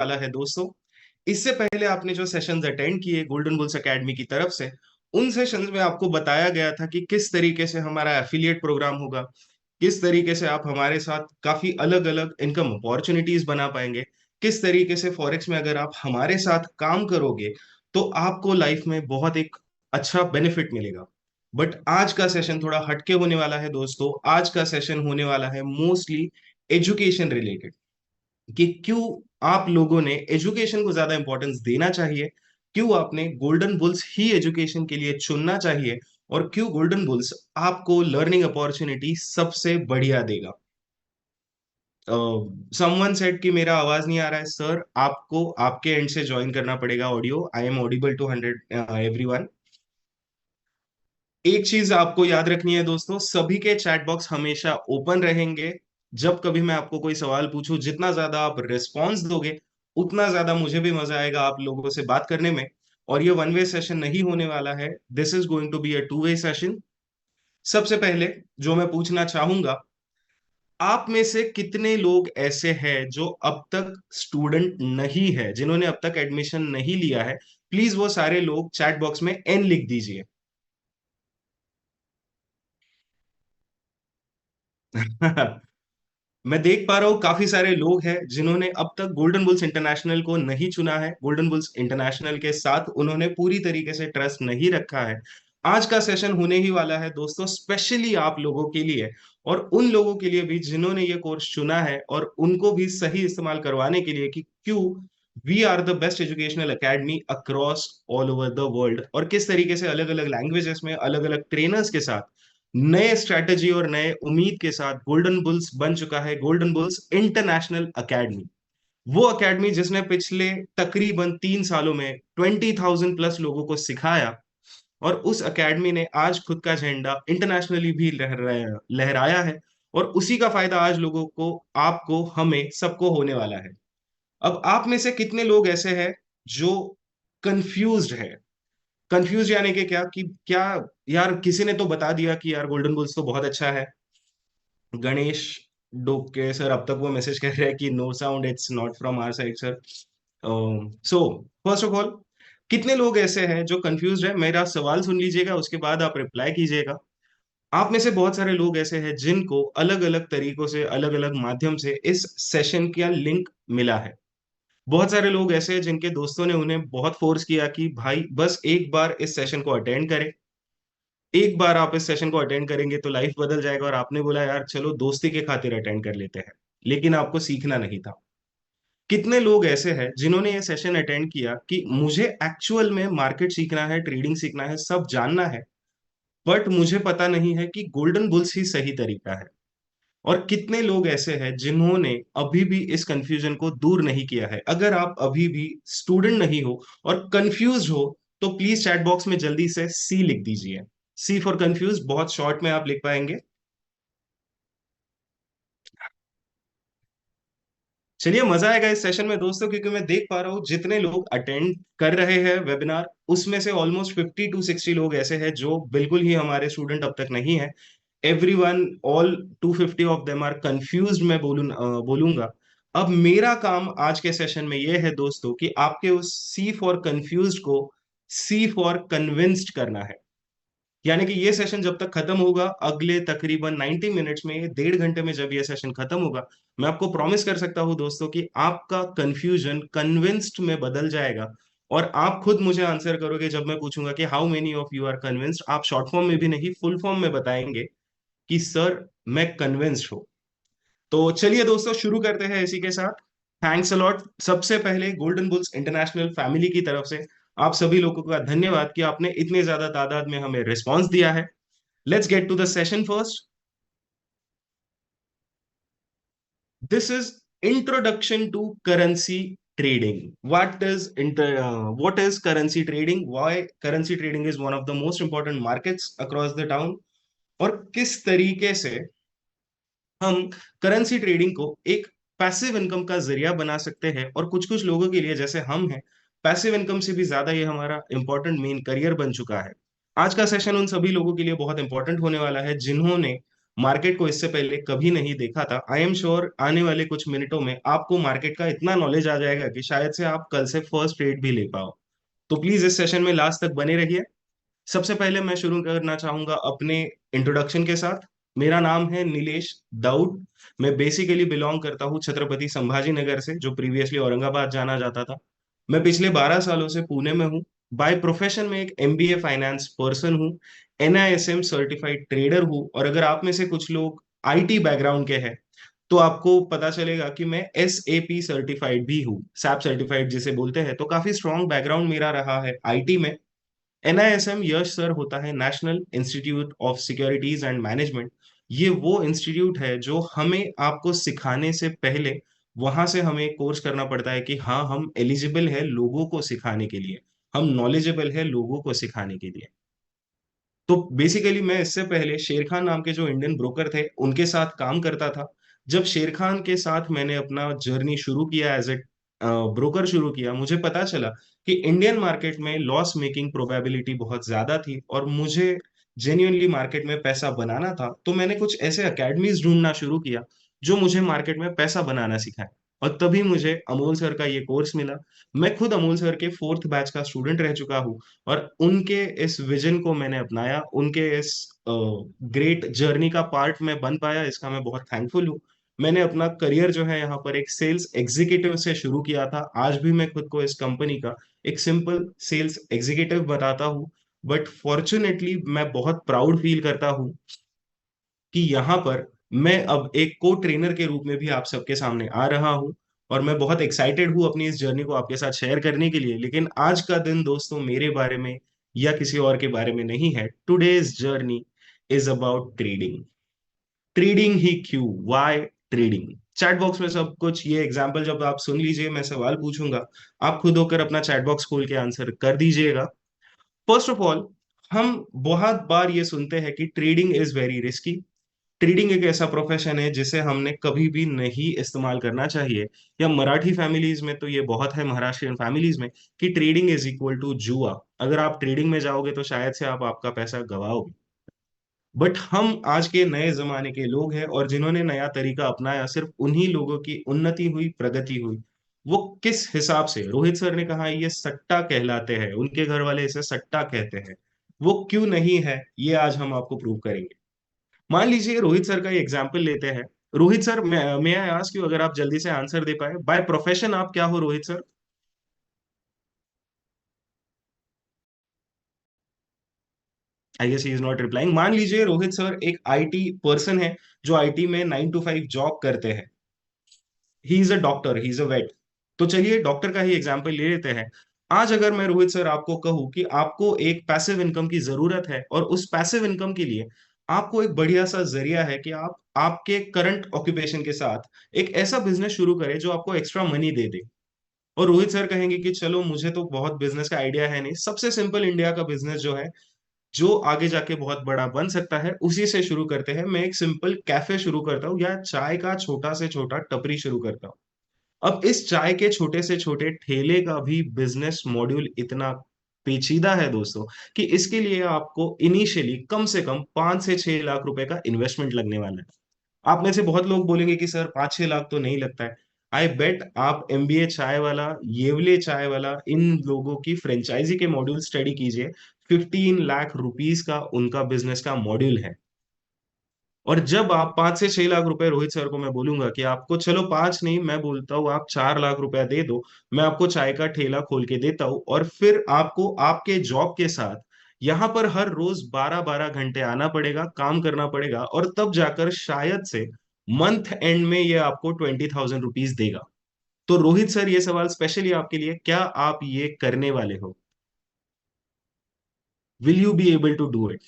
वाला है दोस्तों। इससे पहले आपने जो सेशंस अटेंड किए गोल्डन बुल्स एकेडमी की तरफ से, उन सेशंस में आपको बताया गया था कि किस तरीके से हमारा एफिलिएट प्रोग्राम होगा, किस तरीके से आप हमारे साथ काफी अलग अलग इनकम अपॉर्चुनिटीज बना पाएंगे, किस तरीके से फॉरेक्स में अगर आप हमारे साथ काम करोगे तो आपको लाइफ में बहुत एक अच्छा बेनिफिट मिलेगा। बट आज का सेशन थोड़ा हटके होने वाला है दोस्तों। आज का सेशन होने वाला है मोस्टली एजुकेशन रिलेटेड, कि क्यों आप लोगों ने एजुकेशन को ज्यादा इंपॉर्टेंस देना चाहिए, क्यों आपने गोल्डन बुल्स ही एजुकेशन के लिए चुनना चाहिए, और क्यों गोल्डन बुल्स आपको लर्निंग अपॉर्चुनिटी सबसे बढ़िया देगा। समवन सेड कि मेरा आवाज नहीं आ रहा है सर, आपको आपके एंड से ज्वाइन करना पड़ेगा audio. I am audible to 100 everyone. एक चीज आपको याद रखनी है दोस्तों, सभी के चैट बॉक्स हमेशा ओपन रहेंगे। जब कभी मैं आपको कोई सवाल पूछूं, जितना ज्यादा आप रिस्पॉन्स दोगे उतना ज्यादा मुझे भी मजा आएगा आप लोगों से बात करने में। और ये वन वे सेशन नहीं होने वाला है, this is going to be a two way session. सबसे पहले जो मैं पूछना चाहूंगा, आप में से कितने लोग ऐसे हैं जो अब तक स्टूडेंट नहीं है, जिन्होंने अब तक एडमिशन नहीं लिया है? प्लीज वो सारे लोग चैट बॉक्स में एन लिख दीजिए। मैं देख पा रहा हूँ काफी सारे लोग हैं जिन्होंने अब तक गोल्डन बुल्स इंटरनेशनल को नहीं चुना है, गोल्डन बुल्स इंटरनेशनल के साथ उन्होंने पूरी तरीके से ट्रस्ट नहीं रखा है। आज का सेशन होने ही वाला है दोस्तों स्पेशली आप लोगों के लिए, और उन लोगों के लिए भी जिन्होंने ये कोर्स चुना है, और उनको भी सही इस्तेमाल करवाने के लिए कि क्यों we are the best educational academy across all over the world, और किस तरीके से अलग अलग लैंग्वेजेस में अलग अलग ट्रेनर्स के साथ नए स्ट्रैटेजी और नए उम्मीद के साथ गोल्डन बुल्स बन चुका है गोल्डन बुल्स इंटरनेशनल अकेडमी। वो अकेडमी जिसने पिछले तकरीबन 3 सालों में 20,000 प्लस लोगों को सिखाया, और उस अकेडमी ने आज खुद का झंडा इंटरनेशनली भी लहराया है। और उसी का फायदा आज लोगों को, आपको, हमें सबको होने वाला है। अब आप में से कितने लोग ऐसे हैं जो कंफ्यूज्ड है? कंफ्यूज यानी कि क्या, कि क्या यार किसी ने तो बता दिया कि यार गोल्डन बुल्स तो बहुत अच्छा है। गणेश डोके सर अब तक वो मैसेज कर रहे हैं कि no sound, it's not from our side sir. So first of all, कितने लोग ऐसे हैं जो कंफ्यूज है? मेरा सवाल सुन लीजिएगा, उसके बाद आप रिप्लाई कीजिएगा। आप में से बहुत सारे लोग ऐसे हैं जिनको अलग अलग तरीकों से, अलग अलग माध्यम से इस सेशन का लिंक मिला है। बहुत सारे लोग ऐसे हैं जिनके दोस्तों ने उन्हें बहुत फोर्स किया कि भाई बस एक बार इस सेशन को अटेंड करें, एक बार आप इस सेशन को अटेंड करेंगे तो लाइफ बदल जाएगा, और आपने बोला यार चलो दोस्ती के खातिर अटेंड कर लेते हैं, लेकिन आपको सीखना नहीं था। कितने लोग ऐसे हैं जिन्होंने ये सेशन अटेंड किया कि मुझे एक्चुअल में मार्केट सीखना है, ट्रेडिंग सीखना है, सब जानना है, बट मुझे पता नहीं है कि गोल्डन बुल्स ही सही तरीका है। और कितने लोग ऐसे हैं जिन्होंने अभी भी इस कंफ्यूजन को दूर नहीं किया है? अगर आप अभी भी स्टूडेंट नहीं हो और कंफ्यूज हो, तो प्लीज चैट बॉक्स में जल्दी से सी लिख दीजिए। सी फॉर कंफ्यूज, बहुत शॉर्ट में आप लिख पाएंगे। चलिए, मजा आएगा इस सेशन में दोस्तों, क्योंकि मैं देख पा रहा हूँ जितने लोग अटेंड कर रहे हैं वेबिनार, उसमें से ऑलमोस्ट 50 to 60 लोग ऐसे हैं जो बिल्कुल ही हमारे स्टूडेंट अब तक नहीं है। Everyone, all 250 of them are confused, मैं बोलूंगा। अब मेरा काम आज के सेशन में यह है दोस्तों कि आपके उस सी फॉर कंफ्यूज्ड को सी फॉर कन्विंस्ड करना है। यानी कि ये सेशन जब तक खत्म होगा, अगले तकरीबन 90 मिनट्स में, 1.5 घंटे में जब ये सेशन खत्म होगा, मैं आपको प्रॉमिस कर सकता हूँ दोस्तों कि आपका कंफ्यूजन कन्विंस्ड में बदल जाएगा। और आप खुद मुझे आंसर करोगे जब मैं पूछूंगा कि how many of you are convinced, आप शॉर्ट फॉर्म में भी नहीं फुल फॉर्म में बताएंगे कि सर मैं कन्विंस्ड हूँ। तो चलिए दोस्तों, शुरू करते हैं इसी के साथ। थैंक्स अलॉट सबसे पहले गोल्डन बुल्स इंटरनेशनल फैमिली की तरफ से। आप सभी लोगों का धन्यवाद कि आपने इतने ज्यादा तादाद में हमें रिस्पांस दिया है। Let's get to the session first. This is introduction to currency trading. What is currency trading? Why currency trading is one of the most important markets across the town? और किस तरीके से हम करेंसी ट्रेडिंग को एक passive income का जरिया बना सकते हैं, और कुछ कुछ लोगों के लिए जैसे हम हैं, पैसिव इनकम से भी ज्यादा ये हमारा इंपॉर्टेंट मेन करियर बन चुका है। आज का सेशन उन सभी लोगों के लिए बहुत इंपॉर्टेंट होने वाला है जिन्होंने मार्केट को इससे पहले कभी नहीं देखा था। आई एम श्योर आने वाले कुछ मिनटों में आपको मार्केट का इतना नॉलेज आ जाएगा कि शायद से आप कल से फर्स्ट ट्रेड भी ले पाओ। तो प्लीज इस सेशन में लास्ट तक बने रहिए। सबसे पहले मैं शुरू करना चाहूंगा अपने इंट्रोडक्शन के साथ। मेरा नाम है नीलेश दाऊद। मैं बेसिकली बिलोंग करता हूँ छत्रपति संभाजी नगर से, जो प्रीवियसली औरंगाबाद जाना जाता था। मैं पिछले 12 सालों से पुणे में हूँ। बाय प्रोफेशन में एक एमबीए फाइनेंस पर्सन हूँ। एनआईएसएम सर्टिफाइड ट्रेडर हूँ। और अगर आप में से कुछ लोग आईटी बैकग्राउंड के हैं तो आपको पता चलेगा कि मैं एसएपी सर्टिफाइड भी हूँ, सैप सर्टिफाइड जिसे बोलते हैं। तो काफी स्ट्रॉन्ग बैकग्राउंड मेरा रहा है आईटी में। एनआईएसएम यश सर होता है national institute of securities and management. ये वो इंस्टीट्यूट है जो हमें आपको सिखाने से पहले वहां से हमें कोर्स करना पड़ता है कि हाँ हम एलिजिबल है लोगों को सिखाने के लिए, हम नॉलेजेबल है लोगों को सिखाने के लिए। तो बेसिकली मैं इससे पहले शेर खान नाम के जो इंडियन ब्रोकर थे उनके साथ काम करता था। जब शेर खान के साथ मैंने अपना जर्नी शुरू किया, एज ए ब्रोकर शुरू किया, मुझे पता चला कि इंडियन मार्केट में लॉस मेकिंग प्रोबेबिलिटी बहुत ज्यादा थी और मुझे जेन्युइनली मार्केट में पैसा बनाना था। तो मैंने कुछ ऐसे अकेडमीज ढूंढना शुरू किया जो मुझे मार्केट में पैसा बनाना सिखाए। और तभी मुझे अमोल सर का ये कोर्स मिला। मैं खुद अमोल सर के फोर्थ बैच का स्टूडेंट रह चुका हूँ। और उनके इस विजन को मैंने अपनाया, उनके इस ग्रेट जर्नी का पार्ट में बन पाया, इसका मैं बहुत थैंकफुल हूँ। मैंने अपना करियर जो है यहाँ पर एक सेल्स एग्जीक्यूटिव से शुरू किया था। आज भी मैं खुद को इस कंपनी का एक सिंपल सेल्स एग्जीक्यूटिव बताता हूँ। बट फॉर्चुनेटली मैं बहुत प्राउड फील करता हूँ कि यहाँ पर मैं अब एक को ट्रेनर के रूप में भी आप सबके सामने आ रहा हूँ। और मैं बहुत एक्साइटेड हूँ अपनी इस जर्नी को आपके साथ शेयर करने के लिए। लेकिन आज का दिन दोस्तों मेरे बारे में या किसी और के बारे में नहीं है। Today's journey is about trading. Trading ही क्यों, वाई ट्रेडिंग। चैट बॉक्स में सब कुछ ये एग्जाम्पल जब आप सुन लीजिए, मैं सवाल पूछूंगा, आप खुद होकर अपना चैट बॉक्स खोल के आंसर कर दीजिएगा। फर्स्ट ऑफ ऑल, हम बहुत बार ये सुनते हैं कि trading is very risky. Trading एक ऐसा प्रोफेशन है जिसे हमने कभी भी नहीं इस्तेमाल करना चाहिए। या मराठी फैमिलीज में तो ये बहुत है, महाराष्ट्रियन फैमिलीज में, कि ट्रेडिंग इज इक्वल टू जुआ। अगर आप ट्रेडिंग में जाओगे तो शायद से आप आपका पैसा गवाओगे। बट हम आज के नए जमाने के लोग हैं और जिन्होंने नया तरीका अपनाया, सिर्फ उन्हीं लोगों की उन्नति हुई, प्रगति हुई। वो किस हिसाब से, रोहित सर ने कहा ये सट्टा कहलाते हैं, उनके घर वाले इसे सट्टा कहते हैं। वो क्यों नहीं है ये आज हम आपको प्रूव करेंगे। मान लीजिए रोहित सर का ये एग्जाम्पल लेते हैं। रोहित सर, मैं आई आस्क यू, अगर आप जल्दी से आंसर दे पाए, बाय प्रोफेशन आप क्या हो Rohit sir? I guess he is not replying. मान लीजिए रोहित सर एक आईटी पर्सन है जो आईटी में 9 to 5 जॉब करते हैं। He is a doctor, he is a vet. तो चलिए डॉक्टर का ही एग्जाम्पल ले लेते हैं। आज अगर मैं रोहित सर आपको कहूं कि आपको एक पैसिव इनकम की जरूरत है और उस पैसिव इनकम के लिए आपको एक बढ़िया सा जरिया है कि आप आपके करंट ऑक्यूपेशन के साथ एक ऐसा बिजनेस शुरू करें जो आपको एक्स्ट्रा मनी दे दे। और रोहित सर कहेंगे कि चलो मुझे तो बहुत बिजनेस का आइडिया है नहीं, सबसे सिंपल इंडिया का बिजनेस जो है, जो आगे जाके बहुत बड़ा बन सकता है, उसी से शुरू करते हैं। मैं एक सिंपल कैफे शुरू करता हूँ या चाय का छोटा से छोटा टपरी शुरू करता हूँ। अब इस चाय के छोटे से छोटे ठेले का भी बिजनेस मॉड्यूल इतना पेचीदा है दोस्तों कि इसके लिए आपको इनिशियली कम से कम 5 से 6 लाख रुपए का इन्वेस्टमेंट लगने वाला है। आप में से बहुत लोग बोलेंगे कि सर 5-6 लाख तो नहीं लगता है। आई बेट आप एमबीए चाय वाला, येवले चाय वाला, इन लोगों की फ्रेंचाइजी के मॉड्यूल स्टडी कीजिए। 15 लाख रुपीज का उनका बिजनेस का मॉड्यूल है। और जब आप 5 से 6 लाख रुपए, रोहित सर को मैं बोलूंगा कि आपको चलो पांच नहीं, मैं बोलता हूँ आप 4 लाख रुपया दे दो, मैं आपको चाय का ठेला खोल के देता हूँ और फिर आपको आपके जॉब के साथ यहाँ पर हर रोज 12-12 घंटे आना पड़ेगा, काम करना पड़ेगा, और तब जाकर शायद से मंथ एंड में ये आपको 20,000 रुपीज देगा। तो रोहित सर ये सवाल स्पेशली आपके लिए, क्या आप ये करने वाले हो? Will you be able to do it?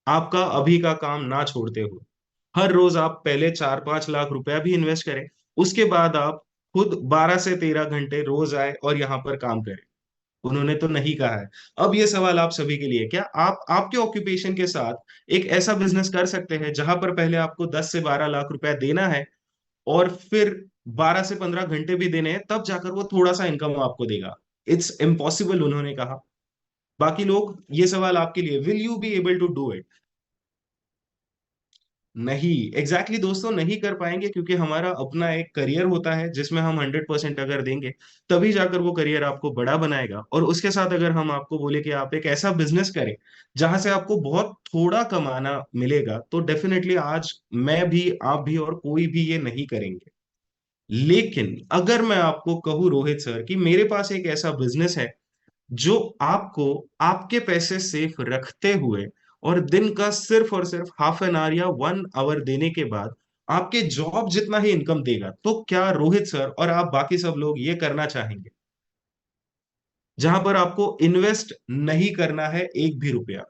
आपका अभी का काम ना छोड़ते हो, हर रोज आप पहले 4-5 लाख रुपया भी इन्वेस्ट करें, उसके बाद आप खुद 12 से 13 घंटे रोज आए और यहाँ पर काम करें। उन्होंने तो नहीं कहा है। अब ये सवाल आप सभी के लिए, क्या आप आपके ऑक्यूपेशन के साथ एक ऐसा बिजनेस कर सकते हैं जहां पर पहले आपको 10 से 12 लाख रुपया देना है और फिर 12 से 15 घंटे भी देने हैं, तब जाकर वो थोड़ा सा इनकम आपको देगा? इट्स इम्पॉसिबल, उन्होंने कहा। बाकी लोग, ये सवाल आपके लिए, will you be able to do it? नहीं, एग्जैक्टली दोस्तों, नहीं कर पाएंगे, क्योंकि हमारा अपना एक करियर होता है जिसमें हम 100% अगर देंगे, तभी जाकर वो करियर आपको बड़ा बनाएगा। और उसके साथ अगर हम आपको बोले कि आप एक ऐसा बिजनेस करें जहां से आपको बहुत थोड़ा कमाना मिलेगा, तो डेफिनेटली आज मैं भी, आप भी, और कोई भी ये नहीं करेंगे। लेकिन अगर मैं आपको कहूँ रोहित सर कि मेरे पास एक ऐसा बिजनेस है जो आपको आपके पैसे सेफ रखते हुए और दिन का सिर्फ और सिर्फ हाफ एन आवर या 1 आवर देने के बाद आपके जॉब जितना ही इनकम देगा, तो क्या रोहित सर और आप बाकी सब लोग ये करना चाहेंगे? जहां पर आपको इन्वेस्ट नहीं करना है एक भी रुपया,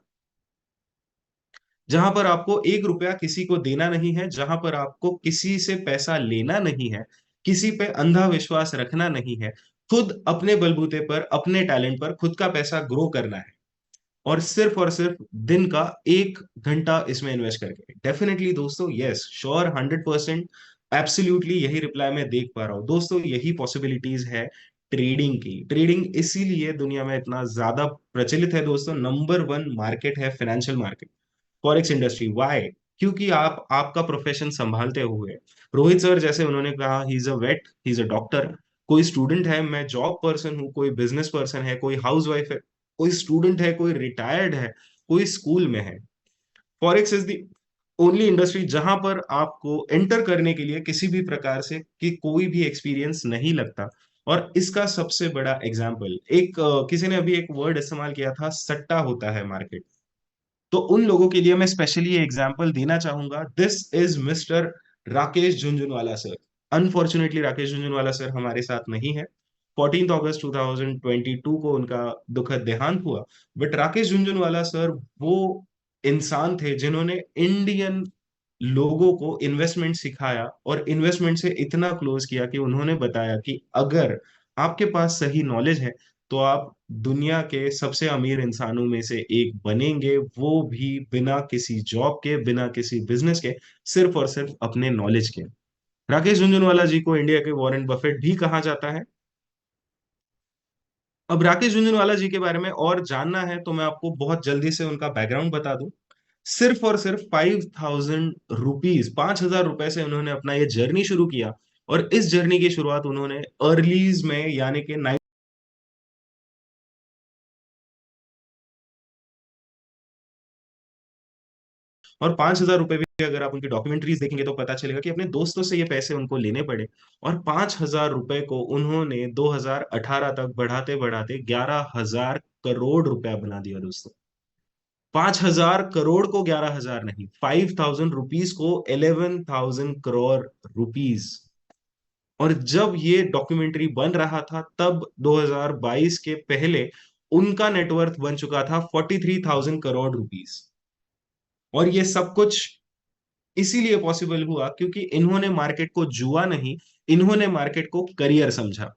जहां पर आपको एक रुपया किसी को देना नहीं है, जहां पर आपको किसी से पैसा लेना नहीं है, किसी पे अंधा विश्वास रखना नहीं है, खुद अपने बलबूते पर, अपने टैलेंट पर खुद का पैसा ग्रो करना है, और सिर्फ दिन का 1 घंटा इसमें इन्वेस्ट करके, डेफिनेटली दोस्तों, यस, श्योर, 100%, एब्सोल्युटली, यही रिप्लाई मैं देख पा रहा हूँ दोस्तों। यही पॉसिबिलिटीज है ट्रेडिंग की। ट्रेडिंग इसीलिए दुनिया में इतना ज्यादा प्रचलित है दोस्तों। नंबर 1 मार्केट है financial market, forex industry. Why? क्योंकि आप आपका प्रोफेशन संभालते हुए, रोहित सर जैसे उन्होंने कहा, he is a vet, he is a doctor, कोई स्टूडेंट है, मैं जॉब पर्सन हूँ, कोई बिजनेस पर्सन है, कोई हाउस वाइफ है, कोई स्टूडेंट है, कोई रिटायर्ड है, कोई स्कूल में है। Forex is the only industry जहां पर आपको एंटर करने के लिए किसी भी प्रकार से कि कोई भी एक्सपीरियंस नहीं लगता। और इसका सबसे बड़ा एग्जाम्पल, एक किसी ने अभी एक वर्ड इस्तेमाल किया था, सट्टा होता है मार्केट। तो उन लोगों के लिए मैं स्पेशली ये एग्जाम्पल देना चाहूंगा। This is mister Rakesh Jhunjhunwala sir. Unfortunately Rakesh Jhunjhunwala sir हमारे साथ नहीं है। 14 अगस्त 2022 को उनका दुखद देहांत हुआ। बट राकेश झुंझुनवाला सर वो इंसान थे जिन्होंने इंडियन लोगों को इन्वेस्टमेंट सिखाया, और इन्वेस्टमेंट से इतना क्लोज किया कि उन्होंने बताया कि अगर आपके पास सही नॉलेज है तो आप दुनिया के सबसे अमीर इंसानों में से एक बनेंगे, वो भी बिना किसी जॉब के, बिना किसी बिजनेस के, सिर्फ और सिर्फ अपने नॉलेज के। राकेश झुनझुनवाला जी को इंडिया के वॉरेन बफेट भी कहा जाता है। अब राकेश झुनझुनवाला जी के बारे में और जानना है तो मैं आपको बहुत जल्दी से उनका बैकग्राउंड बता दूं। सिर्फ और सिर्फ 5,000 रुपीज, 5,000 रुपए से उन्होंने अपना ये जर्नी शुरू किया। और इस जर्नी की शुरुआत उन्होंने अर्लीज में, यानी कि और 5,000 रुपए भी अगर आप उनकी डॉक्यूमेंट्रीज देखेंगे तो पता चलेगा कि अपने दोस्तों से ये पैसे उनको लेने पड़े। और 5,000 रुपए को उन्होंने 2018 तक बढ़ाते बढ़ाते 11,000 करोड़ रुपया बना दिया दोस्तों। 5,000 करोड़ को 11,000 नहीं, 5,000 रुपीज को 11,000 करोड़ रुपीज। और जब ये डॉक्यूमेंट्री बन रहा था तब 2022 के पहले उनका नेटवर्थ बन चुका था 43,000 करोड़ रुपीज। और ये सब कुछ इसीलिए पॉसिबल हुआ क्योंकि इन्होंने मार्केट को जुआ नहीं, इन्होंने मार्केट को करियर समझा।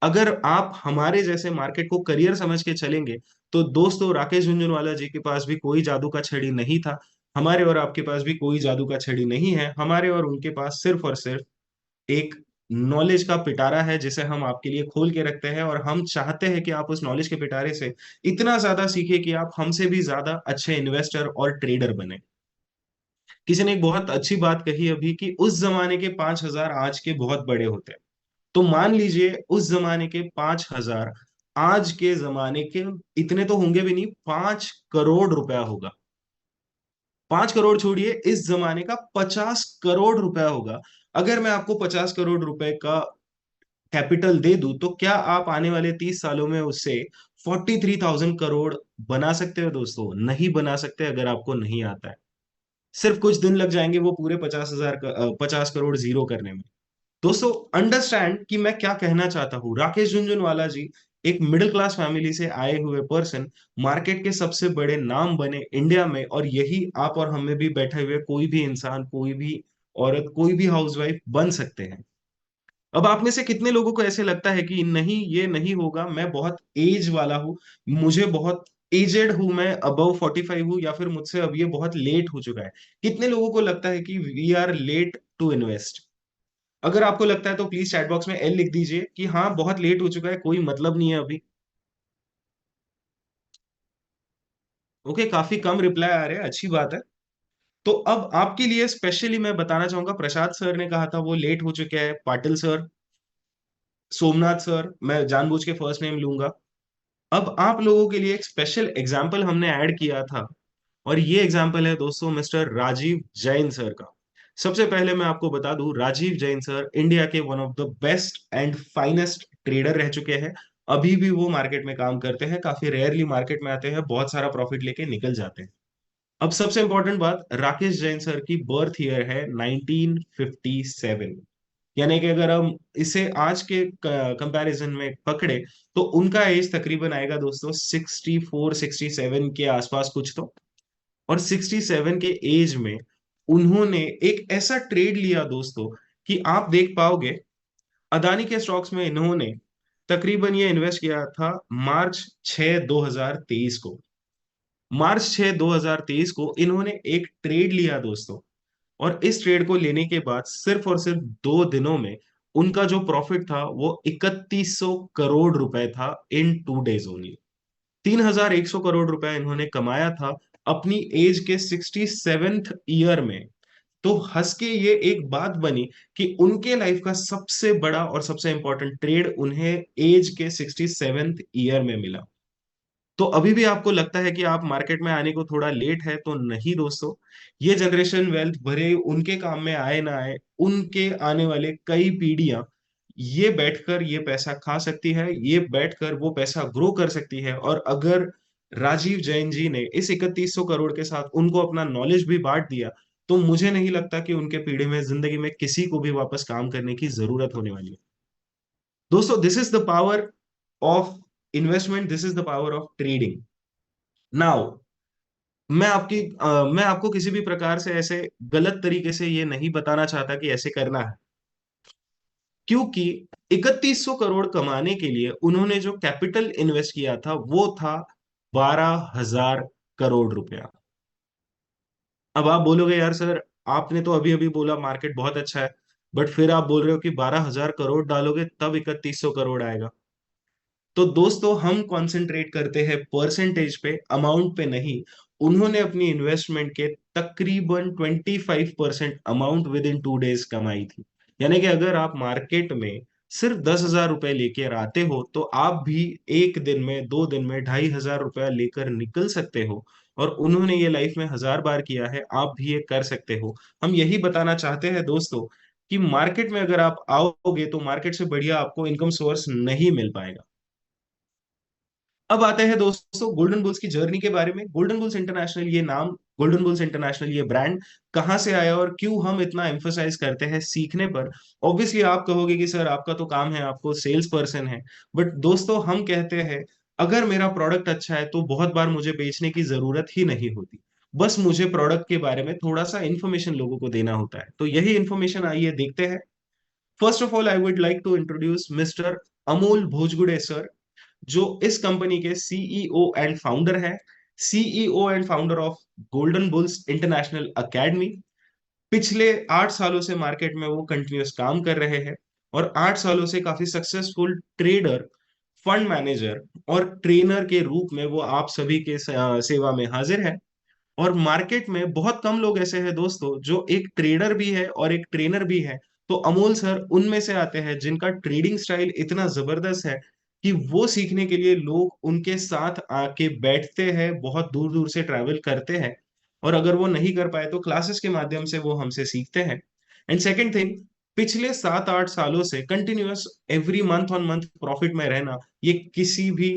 अगर आप हमारे जैसे मार्केट को करियर समझ के चलेंगे, तो दोस्तों राकेश झुनझुनवाला जी के पास भी कोई जादू का छड़ी नहीं था, हमारे और आपके पास भी कोई जादू का छड़ी नहीं है। हमारे और उनके पास सिर्फ और सिर्फ एक नॉलेज का पिटारा है जिसे हम आपके लिए खोल के रखते हैं, और हम चाहते हैं कि आप उस नॉलेज के पिटारे से इतना ज्यादा सीखे कि आप हमसे भी ज्यादा अच्छे इन्वेस्टर और ट्रेडर बने। किसी ने एक बहुत अच्छी बात कही अभी कि उस जमाने के 5,000 आज के बहुत बड़े होते हैं। तो मान लीजिए उस जमाने के 5,000 आज के जमाने के इतने तो होंगे भी नहीं, 5 करोड़ रुपया होगा। 5 करोड़ छोड़िए, इस जमाने का 50 करोड़ रुपया होगा। अगर मैं आपको 50 करोड़ रुपए का कैपिटल दे दूं, तो क्या आप आने वाले 30 सालों में उससे 43,000 करोड़ बना सकते हो दोस्तों? नहीं बना सकते अगर आपको नहीं आता है। सिर्फ कुछ दिन लग जाएंगे वो पूरे 50 करोड़ जीरो करने में। दोस्तों, अंडरस्टैंड कि मैं क्या कहना चाहता हूँ। राकेश झुनझुनवाला जी एक मिडिल क्लास फैमिली से आए हुए पर्सन, मार्केट के सबसे बड़े नाम बने इंडिया में, और यही आप और हमें भी बैठे हुए कोई भी इंसान, कोई भी औरत, कोई भी हाउसवाइफ बन सकते हैं। अब आप में से कितने लोगों को ऐसे लगता है कि नहीं, ये नहीं होगा, मैं बहुत एज वाला हूँ, मुझे बहुत एजेड हूं, मैं अबव 45 हूँ, या फिर मुझसे अब ये बहुत लेट हो चुका है? कितने लोगों को लगता है कि we are late to invest? अगर आपको लगता है तो प्लीज चैट बॉक्स में एल लिख दीजिए कि हाँ, बहुत लेट हो चुका है, कोई मतलब नहीं है अभी। ओके, काफी कम रिप्लाई आ रहे हैं, अच्छी बात है। तो अब आपके लिए स्पेशली मैं बताना चाहूंगा, प्रसाद सर ने कहा था वो लेट हो चुके हैं, पाटिल सर, सोमनाथ सर, मैं जानबूझ के फर्स्ट नेम लूंगा। अब आप लोगों के लिए एक स्पेशल एग्जाम्पल हमने ऐड किया था, और ये एग्जाम्पल है दोस्तों मिस्टर राजीव जैन सर का। सबसे पहले मैं आपको बता दूं, राजीव जैन सर इंडिया के one of the best and finest trader रह चुके हैं। अभी भी वो मार्केट में काम करते हैं, काफी रेयरली मार्केट में आते हैं, बहुत सारा प्रॉफिट लेके निकल जाते हैं। अब सबसे इंपॉर्टेंट बात, राकेश जैन सर की बर्थ ईयर है 1957। यानी कि अगर हम इसे आज के कंपैरिजन में पकड़े तो उनका एज तकरीबन आएगा दोस्तों 64 67 के आसपास कुछ तो। और 67 के एज में उन्होंने एक ऐसा ट्रेड लिया दोस्तों कि आप देख पाओगे, अदानी के स्टॉक्स में इन्होंने तकरीबन ये इन्वेस्ट किया था मार्च 6 2023 को। मार्च 6 2023 को इन्होंने एक ट्रेड लिया दोस्तों, और इस ट्रेड को लेने के बाद सिर्फ और सिर्फ 2 दिनों में उनका जो प्रॉफिट था वो 3100 करोड़ रुपए था, इन 2 डेज ओनली। 3100 करोड़ रुपए इन्होंने कमाया था अपनी एज के 67th ईयर में। तो हंस के ये एक बात बनी कि उनके लाइफ का सबसे बड़ा और सबसे इंपॉर्टेंट ट्रेड उन्हें एज के 67th ईयर में मिला। तो अभी भी आपको लगता है कि आप मार्केट में आने को थोड़ा लेट है, तो नहीं दोस्तों, ये जनरेशन वेल्थ भरे उनके काम में आए ना आए, उनके आने वाले कई पीढ़ियां ये बैठकर ये पैसा खा सकती है, ये बैठकर वो पैसा ग्रो कर सकती है। और अगर राजीव जैन जी ने इस 3100 करोड़ के साथ उनको अपना नॉलेज भी बांट दिया, तो मुझे नहीं लगता कि उनके पीढ़ी में जिंदगी में किसी को भी वापस काम करने की जरूरत होने वाली है। दोस्तों, this is the power of investment, this is the power of trading. Now मैं आपको किसी भी प्रकार से ऐसे गलत तरीके से ये नहीं बताना चाहता कि ऐसे करना है, क्योंकि 3100 करोड़ कमाने के लिए उन्होंने जो कैपिटल इन्वेस्ट किया था वो था 12,000 करोड़ रुपया। अब आप बोलोगे यार सर, आपने तो अभी अभी बोला मार्केट बहुत अच्छा है, बट फिर आप बोल रहे हो कि 12,000 करोड़ डालोगे तब 3100 करोड़ आएगा। तो दोस्तों, हम कंसंट्रेट करते हैं परसेंटेज पे, अमाउंट पे नहीं। उन्होंने अपनी इन्वेस्टमेंट के तकरीबन 25% अमाउंट विद इन 2 डेज कमाई थी। यानी कि अगर आप मार्केट में सिर्फ 10,000 रुपए लेकर आते हो तो आप भी एक दिन में, 2 दिन में 2,500 रुपया लेकर निकल सकते हो। और उन्होंने ये लाइफ में 1000 बार किया है, आप भी ये कर सकते हो। हम यही बताना चाहते हैं दोस्तों कि मार्केट में अगर आप आओगे तो मार्केट से बढ़िया आपको इनकम सोर्स नहीं मिल पाएगा। अब आते हैं दोस्तों गोल्डन बुल्स की जर्नी के बारे में। गोल्डन बुल्स इंटरनेशनल ये नाम, गोल्डन बुल्स इंटरनेशनल ये ब्रांड कहाँ से आया और क्यों हम इतना एम्फोसाइज करते हैं सीखने पर। ऑब्वियसली आप कहोगे कि सर आपका तो काम है, आपको सेल्स पर्सन है। बट दोस्तों, हम कहते हैं अगर मेरा प्रोडक्ट अच्छा है तो बहुत बार मुझे बेचने की जरूरत ही नहीं होती, बस मुझे प्रोडक्ट के बारे में थोड़ा सा इंफॉर्मेशन लोगों को देना होता है। तो यही इंफॉर्मेशन आइए देखते हैं। First of all I would like to introduce mister Amol Bhojgude sir, जो इस कंपनी के सीईओ एंड फाउंडर है, CEO and founder of golden bulls international academy. पिछले 8 सालों से मार्केट में वो कंटिन्यूस काम कर रहे हैं, और 8 सालों से काफी सक्सेसफुल ट्रेडर, फंड मैनेजर और ट्रेनर के रूप में वो आप सभी के सेवा में हाजिर है। और मार्केट में बहुत कम लोग ऐसे हैं दोस्तों जो एक ट्रेडर भी है और एक ट्रेनर भी है। तो अमोल सर उनमें से आते हैं जिनका ट्रेडिंग स्टाइल इतना जबरदस्त है कि वो सीखने के लिए लोग उनके साथ आके बैठते हैं, बहुत दूर दूर से ट्रैवल करते हैं। और अगर वो नहीं कर पाए तो क्लासेस के माध्यम से वो हमसे सीखते हैं। एंड सेकेंड थिंग, पिछले 7 8 सालों से continuous every month on month profit में रहना, ये किसी भी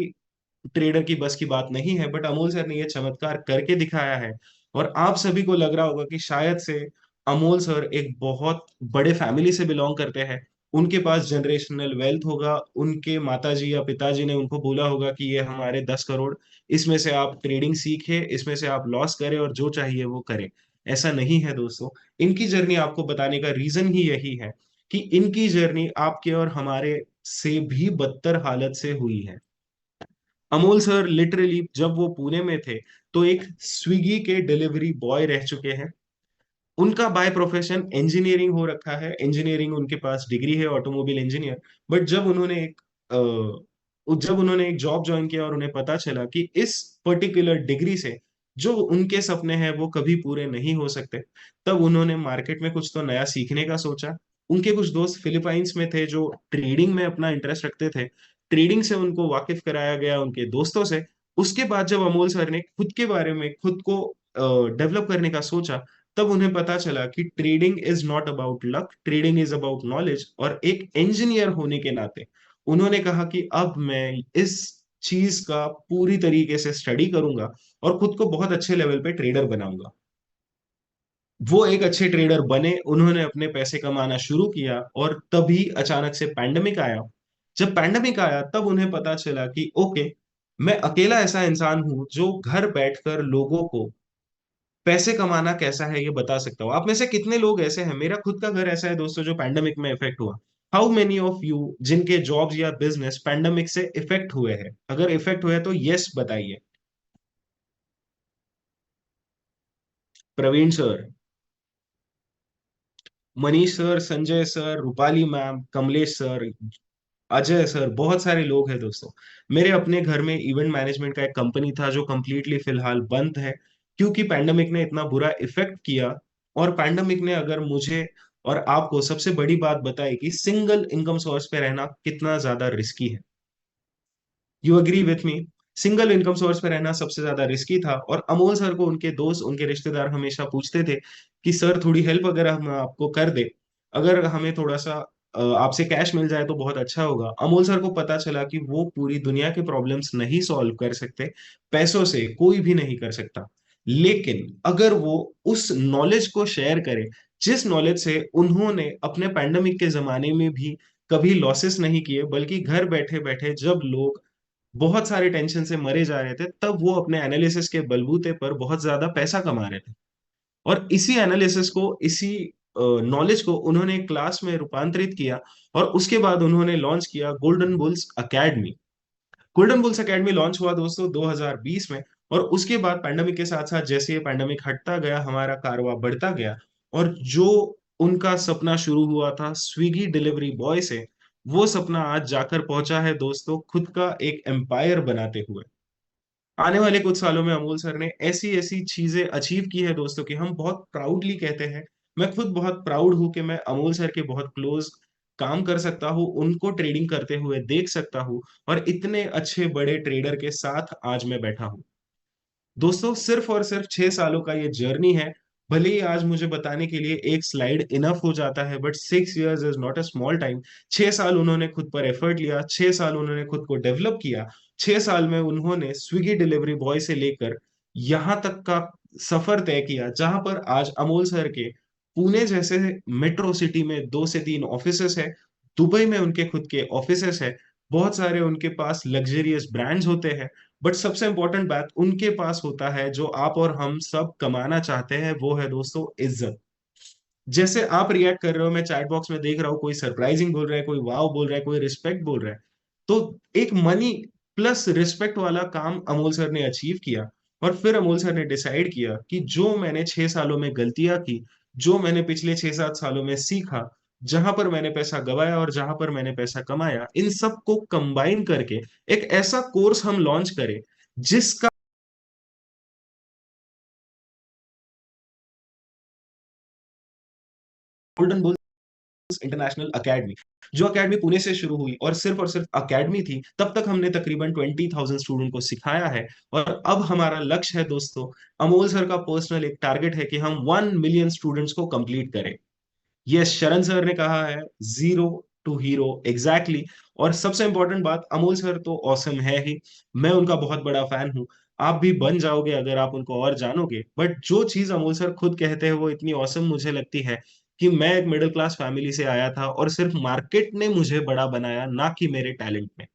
ट्रेडर की बस की बात नहीं है, बट अमोल सर ने ये चमत्कार करके दिखाया है। और आप सभी को लग रहा होगा कि शायद से अमोल सर एक बहुत बड़े फैमिली से बिलोंग करते हैं, उनके पास जनरेशनल वेल्थ होगा, उनके माताजी या पिताजी ने उनको बोला होगा कि ये हमारे 10 करोड़, इसमें से आप ट्रेडिंग सीखे, इसमें से आप लॉस करें और जो चाहिए वो करें। ऐसा नहीं है दोस्तों। इनकी जर्नी आपको बताने का रीजन ही यही है कि इनकी जर्नी आपके और हमारे से भी बदतर हालत से हुई है। अमोल सर लिटरली जब वो पुणे में थे तो एक स्विगी के डिलीवरी बॉय रह चुके हैं। उनका बाय प्रोफेशन इंजीनियरिंग हो रखा है, इंजीनियरिंग उनके पास डिग्री है, ऑटोमोबाइल इंजीनियर। बट जब उन्होंने एक जॉब ज्वाइन किया और उन्हें पता चला कि इस पर्टिकुलर डिग्री से जो उनके सपने हैं वो कभी पूरे नहीं हो सकते। तब उन्होंने मार्केट में कुछ तो नया सीखने का सोचा। उनके कुछ दोस्त फिलीपाइंस में थे जो ट्रेडिंग में अपना इंटरेस्ट रखते थे। ट्रेडिंग से उनको वाकिफ कराया गया उनके दोस्तों से। उसके बाद जब अमोल सर ने खुद के बारे में खुद को डेवलप करने का सोचा, तब उन्हें पता चला कि trading is not about luck, trading is about knowledge. और एक इंजीनियर होने के नाते उन्होंने कहा कि अब मैं इस चीज का पूरी तरीके से स्टडी करूंगा और खुद को बहुत अच्छे लेवल पे ट्रेडर बनाऊंगा। वो एक अच्छे ट्रेडर बने, उन्होंने अपने पैसे कमाना शुरू किया और तभी अचानक से पैंडेमिक आया। जब पैंडेमिक आया तब उन्हें पता चला कि ओके, मैं अकेला ऐसा इंसान हूं जो घर बैठकर लोगों को पैसे कमाना कैसा है ये बता सकता हूँ। आप में से कितने लोग ऐसे हैं, मेरा खुद का घर ऐसा है दोस्तों, जो पैंडेमिक में इफेक्ट हुआ। हाउ मेनी ऑफ यू जिनके जॉब्स या बिजनेस पैंडेमिक से इफेक्ट हुए हैं? अगर इफेक्ट हुए हैं तो यस बताइए। Praveen sir, Manish sir, Sanjay sir, Rupali ma'am, Kamlesh sir, Ajay sir, बहुत सारे लोग हैं दोस्तों। मेरे अपने घर में इवेंट मैनेजमेंट का एक कंपनी था जो कंप्लीटली फिलहाल बंद है, क्योंकि पैंडेमिक ने इतना बुरा इफेक्ट किया। और पैंडेमिक ने अगर मुझे और आपको सबसे बड़ी बात बताई कि सिंगल इनकम सोर्स पे रहना कितना ज्यादा रिस्की है। You agree with me? Single income source पे रहना सबसे ज्यादा रिस्की था। और अमोल सर को उनके दोस्त, उनके रिश्तेदार हमेशा पूछते थे कि सर थोड़ी हेल्प अगर हम आपको कर दे, अगर हमें थोड़ा सा आपसे कैश मिल जाए तो बहुत अच्छा होगा। अमोल सर को पता चला कि वो पूरी दुनिया के प्रॉब्लम्स नहीं सॉल्व कर सकते, पैसों से कोई भी नहीं कर सकता। लेकिन अगर वो उस नॉलेज को शेयर करे, जिस नॉलेज से उन्होंने अपने पैंडेमिक के जमाने में भी कभी लॉसेस नहीं किए, बल्कि घर बैठे बैठे जब लोग बहुत सारे टेंशन से मरे जा रहे थे, तब वो अपने एनालिसिस के बलबूते पर बहुत ज्यादा पैसा कमा रहे थे। और इसी एनालिसिस को, इसी नॉलेज को उन्होंने एक क्लास में रूपांतरित किया। और उसके बाद उन्होंने लॉन्च किया golden bulls academy. Golden bulls academy launch हुआ दोस्तों 2020 में। और उसके बाद पैंडेमिक के साथ साथ जैसे ये पैंडेमिक हटता गया, हमारा कारवा बढ़ता गया। और जो उनका सपना शुरू हुआ था स्विगी डिलीवरी बॉय से, वो सपना आज जाकर पहुंचा है दोस्तों, खुद का एक एम्पायर बनाते हुए। आने वाले कुछ सालों में अमोल सर ने ऐसी ऐसी चीजें अचीव की है दोस्तों कि हम बहुत प्राउडली कहते हैं। मैं खुद बहुत प्राउड हूं कि मैं अमोल सर के बहुत क्लोज काम कर सकता हूं, उनको ट्रेडिंग करते हुए देख सकता हूं, और इतने अच्छे बड़े ट्रेडर के साथ आज मैं बैठा हूं। दोस्तों सिर्फ और सिर्फ 6 सालों का ये जर्नी है। भले ही आज मुझे बताने के लिए एक स्लाइड इनफ हो जाता है, but 6 years is not a small time. 6 साल उन्होंने खुद पर एफर्ट लिया, 6 साल उन्होंने खुद को डेवलप किया। 6 साल में उन्होंने स्विगी डिलीवरी बॉय से लेकर यहाँ तक का सफर तय किया, जहां पर आज अमोल सर के पुणे जैसे मेट्रो सिटी में 2 से 3 ऑफिसेस है। दुबई में उनके खुद के ऑफिसेस है। बहुत सारे उनके पास लग्जरियस ब्रांड्स होते हैं। बट सबसे इंपॉर्टेंट बात उनके पास होता है, जो आप और हम सब कमाना चाहते हैं, वो है दोस्तों इज्जत। जैसे आप रिएक्ट कर रहे हो, मैं चैट बॉक्स में देख रहा हूँ, कोई सरप्राइजिंग बोल रहा है, कोई वाव बोल रहा है, कोई रिस्पेक्ट बोल रहा है। तो एक मनी प्लस रिस्पेक्ट वाला काम अमोल सर ने अचीव किया। और फिर अमोल सर ने डिसाइड किया कि जो मैंने 6 सालों में गलतियां की, जो मैंने पिछले 6-7 सालों में सीखा, जहां पर मैंने पैसा गवाया और जहां पर मैंने पैसा कमाया, इन सब को कंबाइन करके एक ऐसा कोर्स हम लॉन्च करें जिसका गोल्डन बुल्स इंटरनेशनल अकेडमी। जो अकेडमी पुणे से शुरू हुई और सिर्फ अकेडमी थी, तब तक हमने तकरीबन 20,000 स्टूडेंट को सिखाया है। और अब हमारा लक्ष्य है दोस्तों, अमोल सर का पर्सनल एक टारगेट है कि हम 1 मिलियन स्टूडेंट्स को कंप्लीट करें। ये शरण सर ने कहा है, जीरो टू हीरो एग्जैक्टली। और सबसे इंपॉर्टेंट बात, अमोल सर तो ऑसम है ही, मैं उनका बहुत बड़ा फैन हूं। आप भी बन जाओगे अगर आप उनको और जानोगे। बट जो चीज अमोल सर खुद कहते हैं वो इतनी ऑसम मुझे लगती है कि मैं एक मिडिल क्लास फैमिली से आया था और सिर्फ मार्केट ने मुझे बड़ा बनाया, ना कि मेरे टैलेंट ने।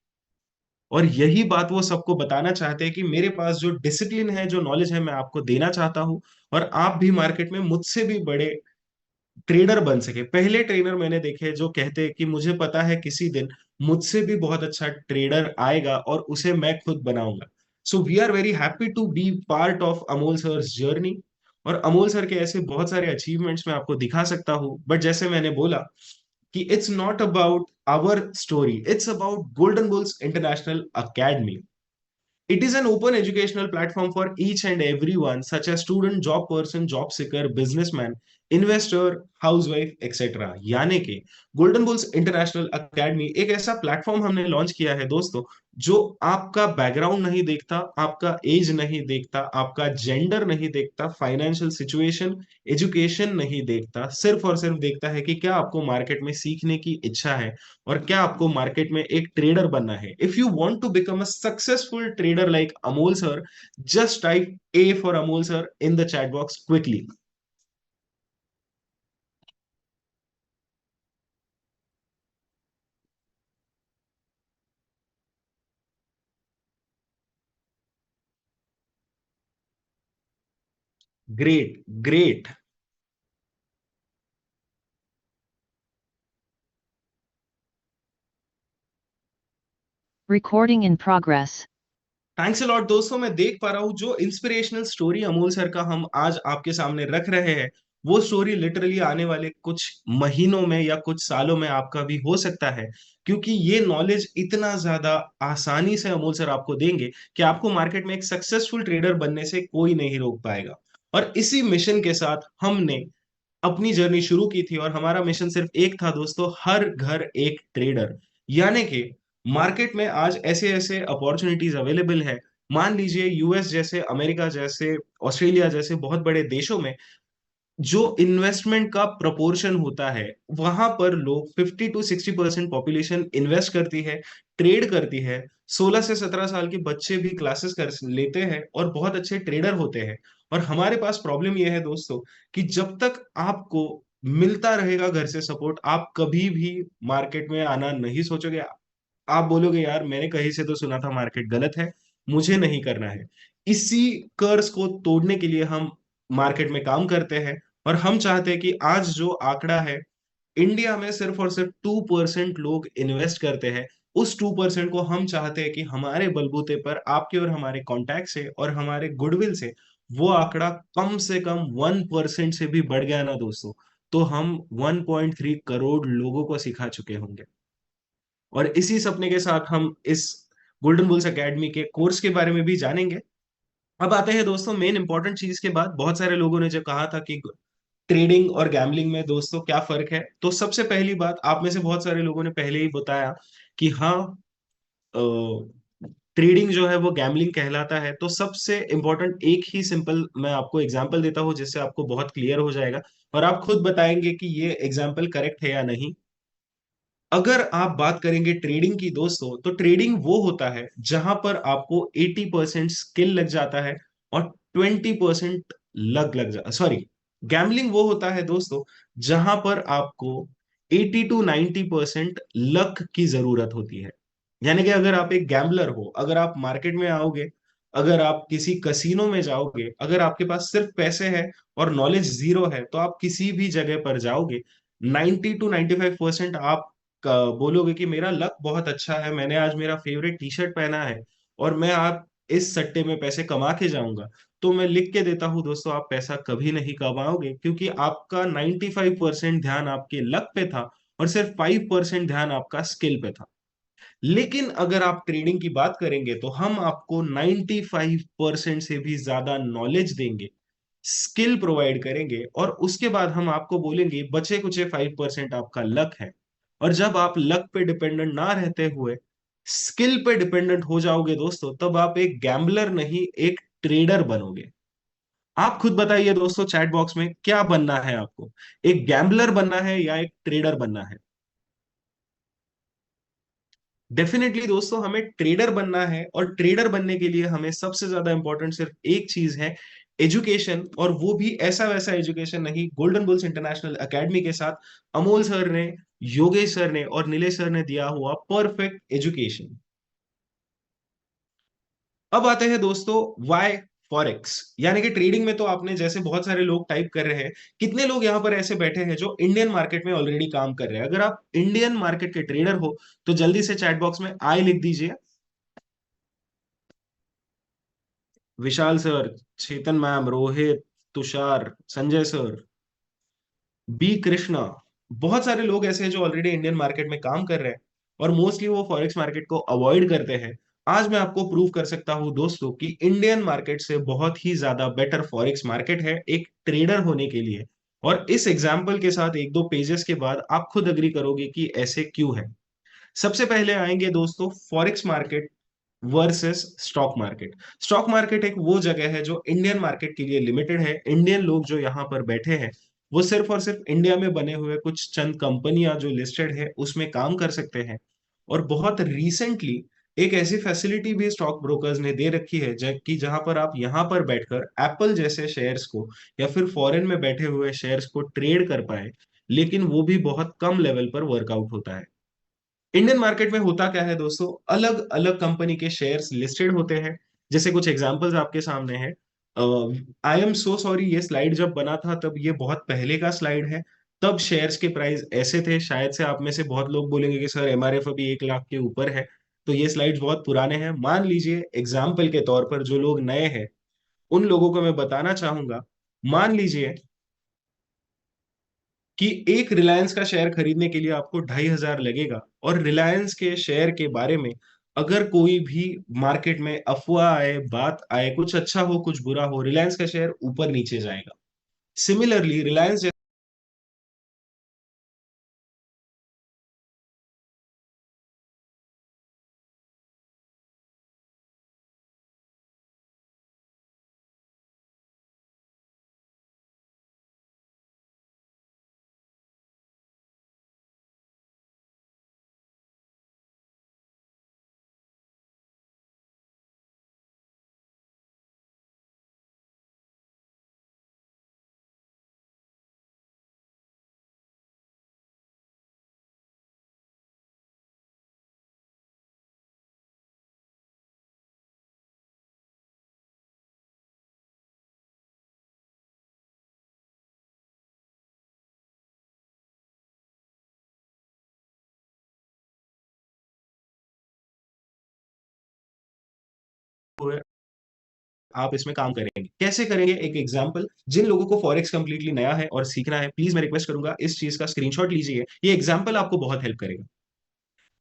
और यही बात वो सबको बताना चाहते हैं कि मेरे पास जो डिसिप्लिन है, जो नॉलेज है, मैं आपको देना चाहता हूं। और आप भी मार्केट में मुझसे भी बड़े ट्रेडर बन सके। पहले ट्रेनर मैंने देखे जो कहते हैं कि मुझे पता है किसी दिन मुझसे भी बहुत अच्छा ट्रेडर आएगा और उसे मैं खुद बनाऊंगा। So we are very happy to be part of Amol sir journey. और अमोल सर के ऐसे बहुत सारे अचीवमेंट्स मैं आपको दिखा सकता हूँ, बट जैसे मैंने बोला कि it's not about our story, it's about Golden bulls International Academy. It is an open educational platform for each and everyone, such as student, job person, job seeker, businessman, investor, housewife, etc. यानी कि golden bulls international academy एक ऐसा platform हमने launch किया है दोस्तों, जो आपका बैकग्राउंड नहीं देखता, आपका एज नहीं देखता, आपका जेंडर नहीं देखता, फाइनेंशियल सिचुएशन, एजुकेशन नहीं देखता, सिर्फ और सिर्फ देखता है कि क्या आपको मार्केट में सीखने की इच्छा है और क्या आपको मार्केट में एक ट्रेडर बनना है. If you want to become a successful trader like Amol sir, just type A for Amol sir in the chat box quickly. Great, great. Recording in progress. Thanks a lot दोस्तों. मैं देख पा रहा हूँ जो इंस्पिरेशनल स्टोरी अमोल सर का हम आज आपके सामने रख रहे हैं, वो स्टोरी लिटरली आने वाले कुछ महीनों में या कुछ सालों में आपका भी हो सकता है, क्योंकि ये नॉलेज इतना ज्यादा आसानी से अमोल सर आपको देंगे कि आपको मार्केट में एक सक्सेसफुल ट्रेडर बनने से कोई नहीं रोक पाएगा. और इसी मिशन के साथ हमने अपनी जर्नी शुरू की थी, और हमारा मिशन सिर्फ एक था दोस्तों, हर घर एक ट्रेडर. यानी कि मार्केट में आज ऐसे ऐसे अपॉर्चुनिटीज अवेलेबल है. मान लीजिए यूएस जैसे, अमेरिका जैसे, ऑस्ट्रेलिया जैसे बहुत बड़े देशों में जो इन्वेस्टमेंट का प्रपोर्शन होता है, वहां पर लोग 50 to 60% पॉपुलेशन इन्वेस्ट करती है, ट्रेड करती है. 16 से 17 साल के बच्चे भी क्लासेस कर लेते हैं और बहुत अच्छे ट्रेडर होते हैं. और हमारे पास प्रॉब्लम यह है दोस्तों कि जब तक आपको मिलता रहेगा घर से सपोर्ट, आप कभी भी मार्केट में आना नहीं सोचोगे. आप बोलोगे यार मैंने कहीं से तो सुना था मार्केट गलत है, मुझे नहीं करना है. इसी कर्ज को तोड़ने के लिए हम मार्केट में काम करते हैं. और हम चाहते हैं कि आज जो आंकड़ा है, इंडिया में सिर्फ और सिर्फ 2% लोग इन्वेस्ट करते हैं, उस 2% को हम चाहते हैं कि हमारे बलबूते पर, आपके और हमारे कॉन्टैक्ट से और हमारे गुडविल से, वो आंकड़ा कम से कम 1% से भी बढ़ गया ना दोस्तों, तो हम 1.3 करोड़ लोगों को सिखा चुके होंगे. और इसी सपने के साथ हम इस गोल्डन बुल्स एकेडमी के कोर्स के बारे में भी जानेंगे. अब आते हैं दोस्तों मेन इंपॉर्टेंट चीज के बाद. बहुत सारे लोगों ने जो कहा था कि ट्रेडिंग और गैम्बलिंग में दोस्तों क्या फर्क है, तो सबसे पहली बात, आप में से बहुत सारे लोगों ने पहले ही बताया कि हाँ, ट्रेडिंग जो है वो गैम्बलिंग कहलाता है. तो सबसे इंपॉर्टेंट एक ही सिंपल मैं आपको एग्जांपल देता हूं, जिससे आपको बहुत क्लियर हो जाएगा और आप खुद बताएंगे कि ये एग्जांपल करेक्ट है या नहीं. अगर आप बात करेंगे ट्रेडिंग की दोस्तों, तो ट्रेडिंग वो होता है जहां पर आपको 80% स्किल लग जाता है और 20% लग जा सॉरी, गैम्बलिंग वो होता है दोस्तों जहां पर आपको 80 to 90% लक की जरूरत होती है. यानी कि अगर आप एक गैम्बलर हो, अगर आप मार्केट में आओगे, अगर आप किसी कसीनो में जाओगे, अगर आपके पास सिर्फ पैसे हैं और नॉलेज जीरो है, तो आप किसी भी जगह पर जाओगे, 90 to 95% आप बोलोगे कि मेरा लक बहुत अच्छा है, मैंने आज मेरा फेवरेट टी शर्ट पहना है और मैं आप इस सट्टे में पैसे कमा के जाऊंगा. तो मैं लिख के देता हूं दोस्तों, आप पैसा कभी नहीं कमाओगे, क्योंकि आपका 95% ध्यान आपके लक पे था और सिर्फ 5% ध्यान आपका स्किल पे था. लेकिन अगर आप ट्रेडिंग की बात करेंगे तो हम आपको 95% से भी ज्यादा नॉलेज देंगे, स्किल प्रोवाइड करेंगे, और उसके बाद हम आपको बोलेंगे बचे कुचे 5% आपका लक है. और जब आप लक पे डिपेंडेंट ना रहते हुए स्किल पे डिपेंडेंट हो जाओगे दोस्तों, तब आप एक गैम्बलर नहीं, एक ट्रेडर बनोगे. आप खुद बताइए दोस्तों चैट बॉक्स में, क्या बनना है आपको, एक गैम्बलर बनना है या एक ट्रेडर बनना है? डेफिनेटली दोस्तों हमें ट्रेडर बनना है, और ट्रेडर बनने के लिए हमें सबसे ज्यादा इंपॉर्टेंट सिर्फ एक चीज है, एजुकेशन. और वो भी ऐसा वैसा एजुकेशन नहीं, गोल्डन बुल्स इंटरनेशनल एकेडमी के साथ अमोल सर ने, योगेश सर ने और नीलेश सर ने दिया हुआ परफेक्ट एजुकेशन. अब आते हैं दोस्तों वाई फॉरेक्स. यानी कि ट्रेडिंग में तो आपने, जैसे बहुत सारे लोग टाइप कर रहे हैं, कितने लोग यहां पर ऐसे बैठे हैं जो इंडियन मार्केट में ऑलरेडी काम कर रहे हैं? अगर आप इंडियन मार्केट के ट्रेडर हो तो जल्दी से चैट बॉक्स में आई लिख दीजिए. Vishal sir, Chetan ma'am, Rohit, Tushar, Sanjay sir, B Krishna, बहुत सारे लोग ऐसे हैं जो ऑलरेडी इंडियन मार्केट में काम कर रहे हैं और मोस्टली वो फॉरेक्स मार्केट को अवॉइड करते हैं. आज मैं आपको प्रूव कर सकता हूं दोस्तों कि इंडियन मार्केट से बहुत ही ज्यादा बेटर फॉरेक्स मार्केट है एक ट्रेडर होने के लिए। और इस एग्जाम्पल के साथ एक दो पेजेस के बाद आप खुद अग्री करोगे कि ऐसे क्यों है। सबसे पहले आएंगे दोस्तों forex market versus stock market. Stock market एक वो जगह है जो इंडियन मार्केट के लिए लिमिटेड है। इंडियन लोग जो यहाँ पर बैठे हैं वो सिर्फ और सिर्फ इंडिया में बने हुए कुछ चंद कंपनियां जो लिस्टेड है उसमें काम कर सकते हैं। और बहुत रिसेंटली एक ऐसी फैसिलिटी भी स्टॉक ब्रोकर्स ने दे रखी है कि जहां पर आप यहाँ पर बैठकर एप्पल जैसे शेयर्स को या फिर फॉरेन में बैठे हुए शेयर्स को ट्रेड कर पाए, लेकिन वो भी बहुत कम लेवल पर वर्कआउट होता है। इंडियन मार्केट में होता क्या है दोस्तों, अलग अलग कंपनी के शेयर्स लिस्टेड होते हैं। जैसे कुछ एग्जांपल्स आपके सामने हैं। आई एम सो सॉरी, ये स्लाइड जब बना था तब ये बहुत पहले का स्लाइड है। तब शेयर्स के प्राइस ऐसे थे, शायद से आप में से बहुत लोग बोलेंगे कि सर एमआरएफ अभी 1 लाख के ऊपर है। तो ये स्लाइड्स बहुत पुराने हैं। मान लीजिए एग्जाम्पल के तौर पर जो लोग नए हैं उन लोगों को मैं बताना चाहूंगा। मान लीजिए कि एक रिलायंस का शेयर खरीदने के लिए आपको 2,500 लगेगा, और रिलायंस के शेयर के बारे में अगर कोई भी मार्केट में अफवाह आए, बात आए, कुछ अच्छा हो कुछ बुरा हो, रिलायंस का शेयर ऊपर नीचे जाएगा। सिमिलरली रिलायंस जैसे आप इसमें काम करेंगे, कैसे करेंगे, एक एग्जांपल। जिन लोगों को फॉरेक्स कंप्लीटली नया है और सीखना है, प्लीज मैं रिक्वेस्ट करूंगा इस चीज का स्क्रीनशॉट लीजिए। ये एग्जांपल आपको बहुत हेल्प करेगा।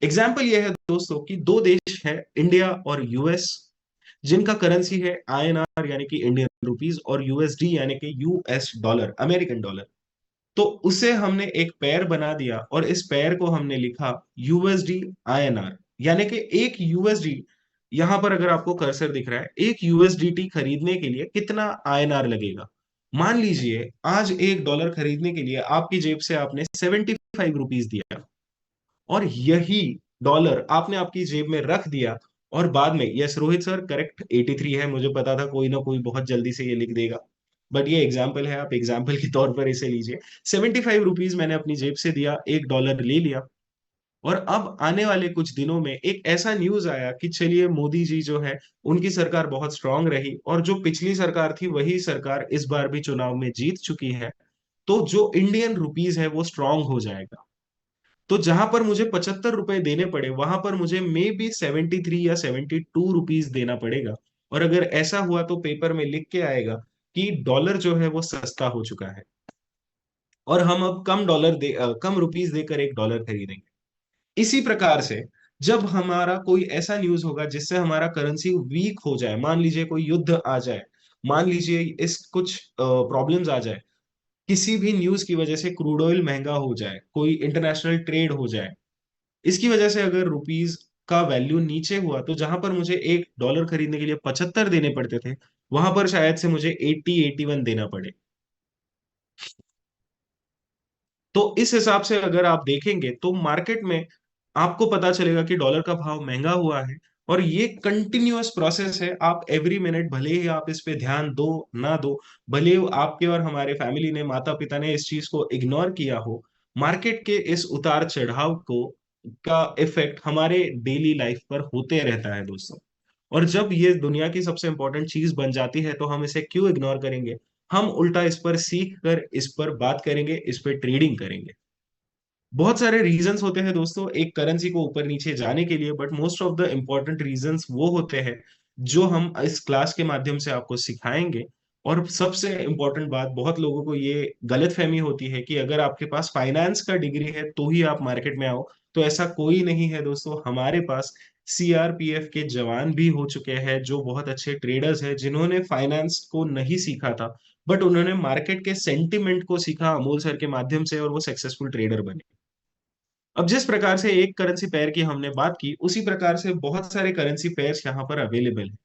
एग्जाम्पल ये है दोस्तों कि दो देश है, इंडिया और यूएस, जिनका करेंसी है आईएनआर यानी कि इंडियन रुपीज, और यूएसडी यानी कि यूएस डॉलर, अमेरिकन डॉलर। तो उसे हमने एक पेयर बना दिया और इस पेयर को हमने लिखा यूएसडी आईएनआर, यानी कि एक यूएसडी, यहां पर अगर आपको कर्सर दिख रहा है, एक यूएसडीटी खरीदने के लिए कितना आईएनआर लगेगा। मान लीजिए आज $1 खरीदने के लिए आपकी जेब से आपने 75 रुपीज दिया, और यही डॉलर आपने आपकी जेब में रख दिया, और बाद में, यस रोहित सर करेक्ट, 83 है, मुझे पता था कोई ना कोई बहुत जल्दी से ये लिख देगा, बट ये एग्जाम्पल है, आप एग्जाम्पल के तौर पर इसे लीजिए। 75 रुपीज मैंने अपनी जेब से दिया, $1 ले लिया। और अब आने वाले कुछ दिनों में एक ऐसा न्यूज आया कि चलिए मोदी जी जो है उनकी सरकार बहुत स्ट्रांग रही, और जो पिछली सरकार थी वही सरकार इस बार भी चुनाव में जीत चुकी है, तो जो इंडियन रुपीज है वो स्ट्रांग हो जाएगा। तो जहां पर मुझे 75 रुपए देने पड़े वहां पर मुझे मे बी 73 या 72 रुपीज देना पड़ेगा। और अगर ऐसा हुआ तो पेपर में लिख के आएगा कि डॉलर जो है वो सस्ता हो चुका है, और हम अब कम रुपीज देकर $1 खरीदेंगे। इसी प्रकार से जब हमारा कोई ऐसा न्यूज होगा जिससे हमारा करेंसी वीक हो जाए, मान लीजिए कोई युद्ध आ जाए, मान लीजिए इस कुछ प्रॉब्लम्स आ जाए, किसी भी न्यूज की वजह से क्रूड ऑयल महंगा हो जाए, कोई इंटरनेशनल ट्रेड हो जाए, इसकी वजह से अगर रुपीज का वैल्यू नीचे हुआ, तो जहां पर मुझे $1 खरीदने के लिए 75 देने पड़ते थे, वहां पर शायद से मुझे 81 देना पड़े। तो इस हिसाब से अगर आप देखेंगे तो मार्केट में आपको पता चलेगा कि डॉलर का भाव महंगा हुआ है। और ये कंटिन्यूअस प्रोसेस है, आप एवरी मिनट, भले ही आप इस पे ध्यान दो ना दो, भले ही आपके और हमारे फैमिली ने, माता पिता ने इस चीज को इग्नोर किया हो, मार्केट के इस उतार चढ़ाव को का इफेक्ट हमारे डेली लाइफ पर होते रहता है दोस्तों। और जब ये दुनिया की सबसे इंपॉर्टेंट चीज बन जाती है तो हम इसे क्यों इग्नोर करेंगे। हम उल्टा इस पर सीख कर इस पर बात करेंगे, इस पर ट्रेडिंग करेंगे। बहुत सारे रीजंस होते हैं दोस्तों एक करेंसी को ऊपर नीचे जाने के लिए, but most of the important reasons वो होते हैं जो हम इस क्लास के माध्यम से आपको सिखाएंगे। और सबसे इंपॉर्टेंट बात, बहुत लोगों को ये गलतफहमी होती है कि अगर आपके पास फाइनेंस का डिग्री है तो ही आप मार्केट में आओ। तो ऐसा कोई नहीं है दोस्तों, हमारे पास सीआरपीएफ के जवान भी हो चुके हैं जो बहुत अच्छे ट्रेडर्स हैं, जिन्होंने फाइनेंस को नहीं सीखा था, बट उन्होंने मार्केट के सेंटिमेंट को सीखा अमोल सर के माध्यम से, और वो सक्सेसफुल ट्रेडर बने। अब जिस प्रकार से एक करेंसी पेयर की हमने बात की, उसी प्रकार से बहुत सारे करेंसी पेयर्स यहाँ पर अवेलेबल है,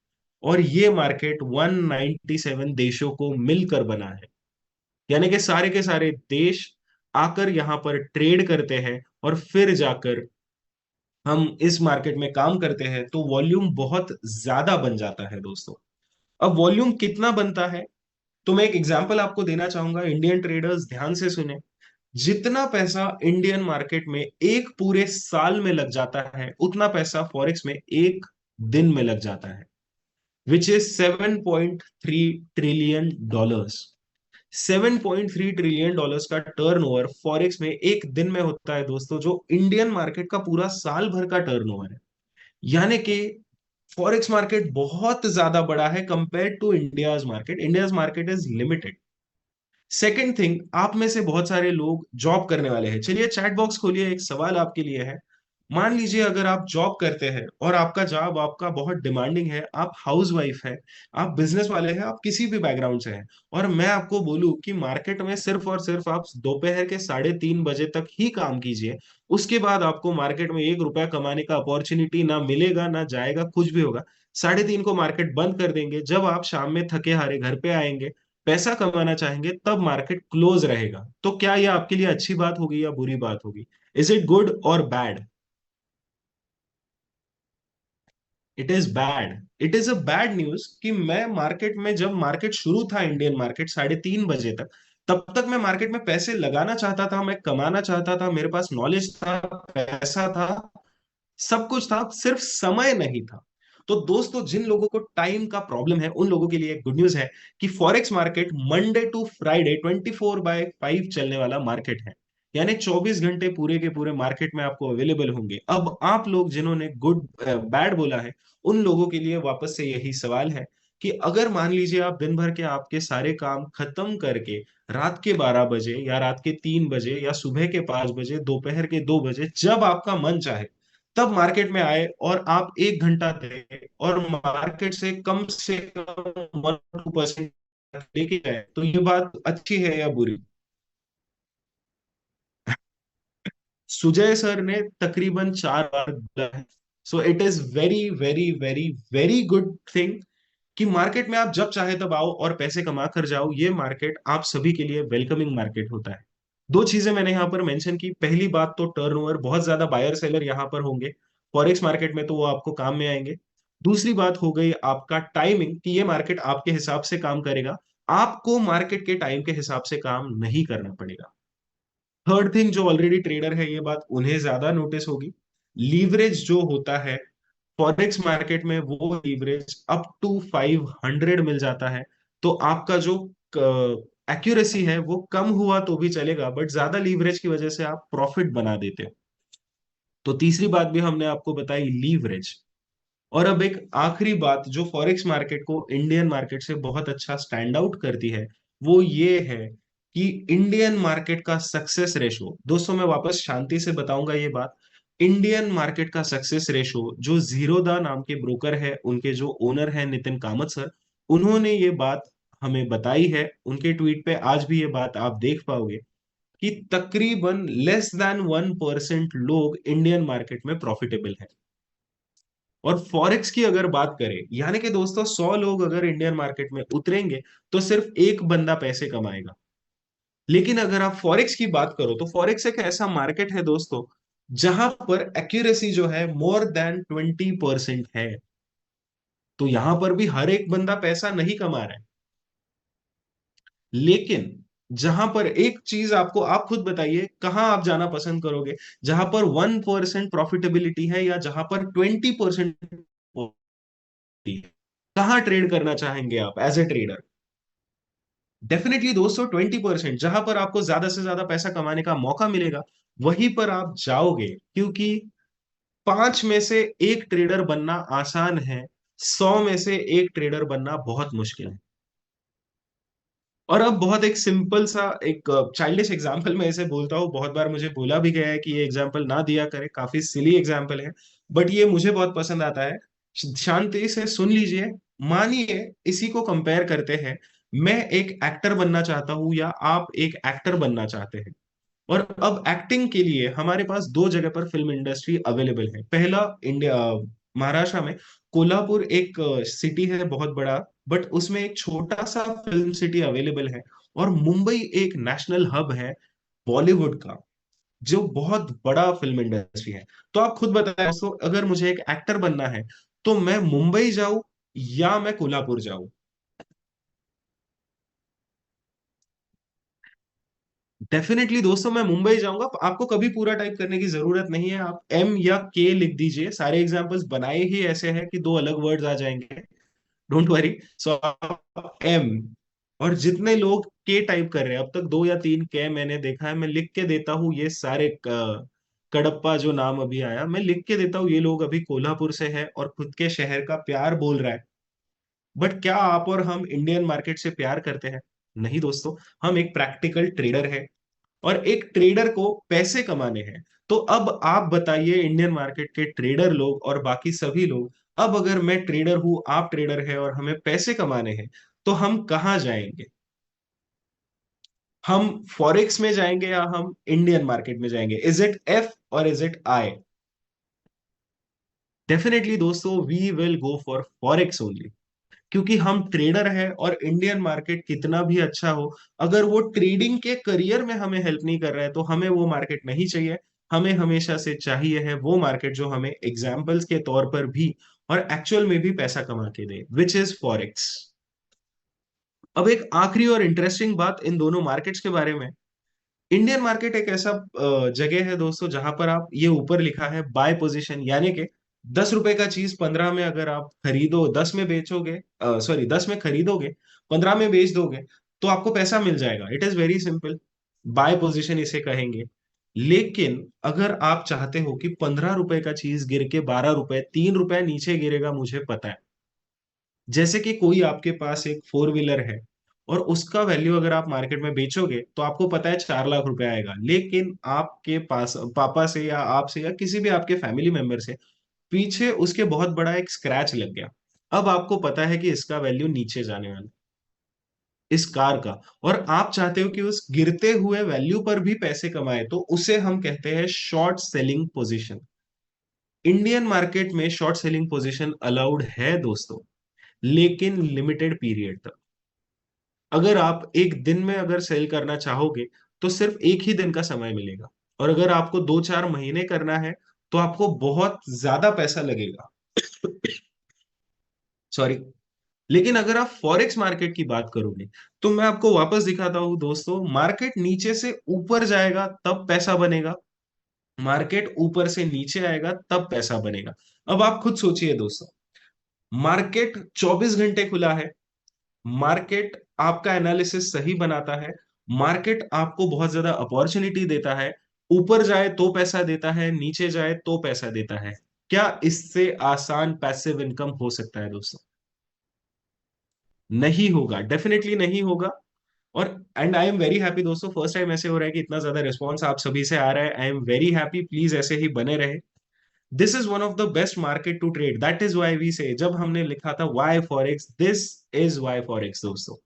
और ये मार्केट 197 देशों को मिलकर बना है। यानी कि सारे के सारे देश आकर यहाँ पर ट्रेड करते हैं, और फिर जाकर हम इस मार्केट में काम करते हैं, तो वॉल्यूम बहुत ज्यादा बन जाता है दोस्तों। अब वॉल्यूम कितना बनता है, तो मैं एक एग्जांपल आपको देना चाहूंगा। इंडियन ट्रेडर्स ध्यान से सुने। जितना पैसा इंडियन मार्केट में एक पूरे साल में लग जाता है, उतना पैसा फॉरेक्स में एक दिन में लग जाता है, which is 7.3 trillion dollars. 7.3 trillion dollars का टर्नओवर फॉरेक्स में एक दिन में होता है दोस्तों, जो इंडियन मार्केट का पूरा साल भर का टर्नओवर है। यानी कि फॉरेक्स मार्केट बहुत ज्यादा बड़ा है compare to India's market. India's market is limited. Second thing, आप में से बहुत सारे लोग जॉब करने वाले हैं। चलिए चैट बॉक्स खोलिए, एक सवाल आपके लिए है। मान लीजिए अगर आप जॉब करते हैं और आपका जॉब आपका बहुत डिमांडिंग है, आप हाउस वाइफ है, आप बिजनेस वाले हैं, आप किसी भी बैकग्राउंड से हैं, और मैं आपको बोलूं कि मार्केट में सिर्फ और सिर्फ आप दोपहर के 3:30 बजे तक ही काम कीजिए, उसके बाद आपको मार्केट में 1 रुपया कमाने का अपॉर्चुनिटी ना मिलेगा ना जाएगा, कुछ भी होगा। 3:30 को मार्केट बंद कर देंगे। जब आप शाम में थके हारे घर पे आएंगे, पैसा कमाना चाहेंगे, तब मार्केट क्लोज रहेगा। तो क्या यह आपके लिए अच्छी बात होगी या बुरी बात होगी? इज इट गुड और bad? It is bad. It is a bad news कि मैं मार्केट में, जब मार्केट शुरू था इंडियन मार्केट 3:30 बजे तक, तब तक मैं मार्केट में पैसे लगाना चाहता था, मैं कमाना चाहता था, मेरे पास नॉलेज था, पैसा था, सब कुछ था, सिर्फ समय नहीं था। तो दोस्तों, जिन लोगों को टाइम का प्रॉब्लम है, उन लोगों के लिए एक गुड न्यूज है कि forex market Monday to Friday 24/5 चलने वाला मार्केट है। यानी 24 घंटे पूरे के पूरे मार्केट में आपको अवेलेबल होंगे। अब आप लोग जिन्होंने गुड बैड बोला है, उन लोगों के लिए वापस से यही सवाल है कि अगर मान लीजिए आप दिन भर के आपके सारे काम खत्म करके रात के 12 बजे या रात के 3 बजे या सुबह के 5 बजे, दोपहर के 2 बजे, जब आपका मन चाहे तब मार्केट में आए और आप 1 घंटा दें और मार्केट से कम 1-2% लेके जाए, तो ये बात अच्छी है या बुरी? सुजय सर ने तकरीबन 4 बार बोला है। So it is very very very very good thing कि मार्केट में आप जब चाहे तब आओ और पैसे कमा कर जाओ। ये मार्केट आप सभी के लिए वेलकमिंग मार्केट होता है। दो चीजें मैंने यहाँ पर मेंशन की। पहली बात तो टर्नओवर, बहुत ज्यादा बायर सेलर यहाँ पर होंगे फॉरेक्स मार्केट में, तो वो आपको काम में आएंगे। दूसरी बात हो गई आपका टाइमिंग, कि ये मार्केट आपके हिसाब से काम करेगा, आपको मार्केट के टाइम के हिसाब से काम नहीं करना पड़ेगा। थर्ड थिंग, जो ऑलरेडी ट्रेडर है, ये बात उन्हें ज्यादा नोटिस होगी। लीवरेज जो होता है फॉरेक्स मार्केट में, वो लीवरेज अप टू 500 मिल जाता है। तो आपका जो एक्यूरेसी है वो कम हुआ तो भी चलेगा, बट ज्यादा लीवरेज की वजह से आप प्रॉफिट बना देते हो। तो तीसरी बात भी हमने आपको बताई, लीवरेज। और अब एक आखिरी बात जो फॉरेक्स मार्केट को इंडियन मार्केट से बहुत अच्छा स्टैंड आउट करती है, वो ये है कि इंडियन मार्केट का सक्सेस रेशो। दोस्तों, मैं वापस शांति से बताऊंगा ये बात। इंडियन मार्केट का सक्सेस रेशो, जो जीरोदा नाम के ब्रोकर है, उनके जो ओनर है नितिन कामत सर, उन्होंने ये बात हमें बताई है। उनके ट्वीट पे आज भी ये बात आप देख पाओगे कि तकरीबन लेस देन 1% लोग इंडियन मार्केट में प्रॉफिटेबल है। और फॉरेक्स की अगर बात करें, यानी कि दोस्तों 100 लोग अगर इंडियन मार्केट में उतरेंगे, तो सिर्फ एक बंदा पैसे कमाएगा। लेकिन अगर आप फॉरेक्स की बात करो, तो फॉरेक्स एक ऐसा मार्केट है दोस्तों, जहां पर एक्यूरेसी जो है more than 20% है। तो यहां पर भी हर एक बंदा पैसा नहीं कमा रहा है। लेकिन जहां पर एक चीज आपको, आप खुद बताइए कहां आप जाना पसंद करोगे, जहां पर 1% प्रॉफिटेबिलिटी है या जहां पर 20%? कहाँ ट्रेड करना चाहेंगे आप एज ए ट्रेडर? डेफिनेटली दोस्तों 20%, जहां पर आपको ज्यादा से ज्यादा पैसा कमाने का मौका मिलेगा, वहीं पर आप जाओगे। क्योंकि 5 में से 1 ट्रेडर बनना आसान है, 100 में से 1 ट्रेडर बनना बहुत मुश्किल है। और अब बहुत एक सिंपल सा एक चाइल्डिश एग्जाम्पल मैं इसे बोलता हूँ, बहुत बार मुझे बोला भी गया है कि ये एग्जाम्पल ना दिया करे, काफी सिली एग्जाम्पल है, बट ये मुझे बहुत पसंद आता है। शांति से सुन लीजिए। मानिए इसी को कंपेयर करते हैं, मैं एक एक्टर बनना चाहता हूँ या आप एक एक्टर बनना चाहते हैं, और अब एक्टिंग के लिए हमारे पास दो जगह पर फिल्म इंडस्ट्री अवेलेबल है। पहला, इंडिया, महाराष्ट्र में कोल्हापुर एक सिटी है बहुत बड़ा, बट उसमें एक छोटा सा फिल्म सिटी अवेलेबल है। और मुंबई एक नेशनल हब है बॉलीवुड का, जो बहुत बड़ा फिल्म इंडस्ट्री है। तो आप खुद बताएं दोस्तों, अगर मुझे एक एक्टर बनना है तो मैं मुंबई जाऊं या मैं कोल्हापुर जाऊं? डेफिनेटली दोस्तों, मैं मुंबई जाऊंगा। आपको कभी पूरा टाइप करने की जरूरत नहीं है, आप एम या के लिख दीजिए। सारे एग्जांपल्स बनाए ही ऐसे हैं कि दो अलग वर्ड्स आ जाएंगे, डोंट वरी। सो एम, और जितने लोग के टाइप कर रहे हैं अब तक, दो या तीन के मैंने देखा है, मैं लिख के देता हूँ ये सारे कडप्पा जो नाम अभी आया, मैं लिख के देता हूँ, ये लोग अभी कोल्हापुर से है और खुद के शहर का प्यार बोल रहा है। बट क्या आप और हम इंडियन मार्केट से प्यार करते हैं? नहीं दोस्तों, हम एक प्रैक्टिकल ट्रेडर है, और एक ट्रेडर को पैसे कमाने हैं। तो अब आप बताइए, इंडियन मार्केट के ट्रेडर लोग और बाकी सभी लोग, अब अगर मैं ट्रेडर हूं, आप ट्रेडर है, और हमें पैसे कमाने हैं, तो हम कहाँ जाएंगे? हम फॉरेक्स में जाएंगे या हम इंडियन मार्केट में जाएंगे? इज इट एफ और इज इट आई? डेफिनेटली दोस्तों, we will go for forex only, क्योंकि हम ट्रेडर है, और इंडियन मार्केट कितना भी अच्छा हो, अगर वो ट्रेडिंग के करियर में हमें हेल्प नहीं कर रहा है, तो हमें वो मार्केट नहीं चाहिए। हमें हमेशा से चाहिए है वो मार्केट जो हमें एग्जाम्पल्स के तौर पर भी और एक्चुअल में भी पैसा कमा के दे, विच इज फॉरेक्स। अब एक आखिरी और इंटरेस्टिंग बात इन दोनों मार्केट्स के बारे में। इंडियन मार्केट एक ऐसा जगह है दोस्तों, जहां पर आप, ये ऊपर लिखा है बाय पोजीशन, यानी कि 10 रुपए का चीज 15 में अगर आप खरीदो, 10 में बेचोगे, सॉरी 10 में खरीदोगे, 15 में बेच दोगे, तो आपको पैसा मिल जाएगा। It is very simple, buy position इसे कहेंगे। लेकिन अगर आप चाहते हो कि 15 रुपए का चीज गिर के 12 रुपए, 3 रुपए नीचे गिरेगा, मुझे पता है, जैसे कि कोई आपके पास एक फोर व्हीलर है, और उसका वैल्यू अगर आप मार्केट में बेचोगे तो आपको पता है 4 लाख रुपए आएगा, लेकिन आपके पास पापा से या आपसे या किसी भी आपके फैमिली मेंबर से पीछे उसके बहुत बड़ा एक स्क्रैच लग गया। अब आपको पता है कि इसका वैल्यू नीचे जाने वाला है, इस कार का, और आप चाहते हो कि उस गिरते हुए वैल्यू पर भी पैसे कमाए, तो उसे हम कहते हैं short selling position. Indian market में शॉर्ट सेलिंग पोजीशन अलाउड है दोस्तों, लेकिन लिमिटेड पीरियड तक। अगर आप एक दिन में अगर सेल करना चाहोगे, तो सिर्फ एक ही दिन का समय मिलेगा, और अगर आपको 2-4 महीने करना है, तो आपको बहुत ज्यादा पैसा लगेगा। सॉरी। लेकिन अगर आप फॉरेक्स मार्केट की बात करोगे, तो मैं आपको वापस दिखाता हूं दोस्तों, मार्केट नीचे से ऊपर जाएगा तब पैसा बनेगा, मार्केट ऊपर से नीचे आएगा तब पैसा बनेगा। अब आप खुद सोचिए दोस्तों, मार्केट 24 घंटे खुला है, मार्केट आपका एनालिसिस सही बनाता है, मार्केट आपको बहुत ज्यादा अपॉर्चुनिटी देता है, ऊपर जाए तो पैसा देता है, नीचे जाए तो पैसा देता है। क्या इससे आसान पैसिव इनकम हो सकता है दोस्तों? नहीं होगा, डेफिनेटली नहीं होगा। और and I am very happy दोस्तों, फर्स्ट टाइम ऐसे हो रहा है कि इतना ज्यादा रिस्पॉन्स आप सभी से आ रहा है। I am very happy, please ऐसे ही बने रहे। This is one of the best market to trade, that is why we say, जब हमने लिखा था why forex, this is why forex दोस्तों।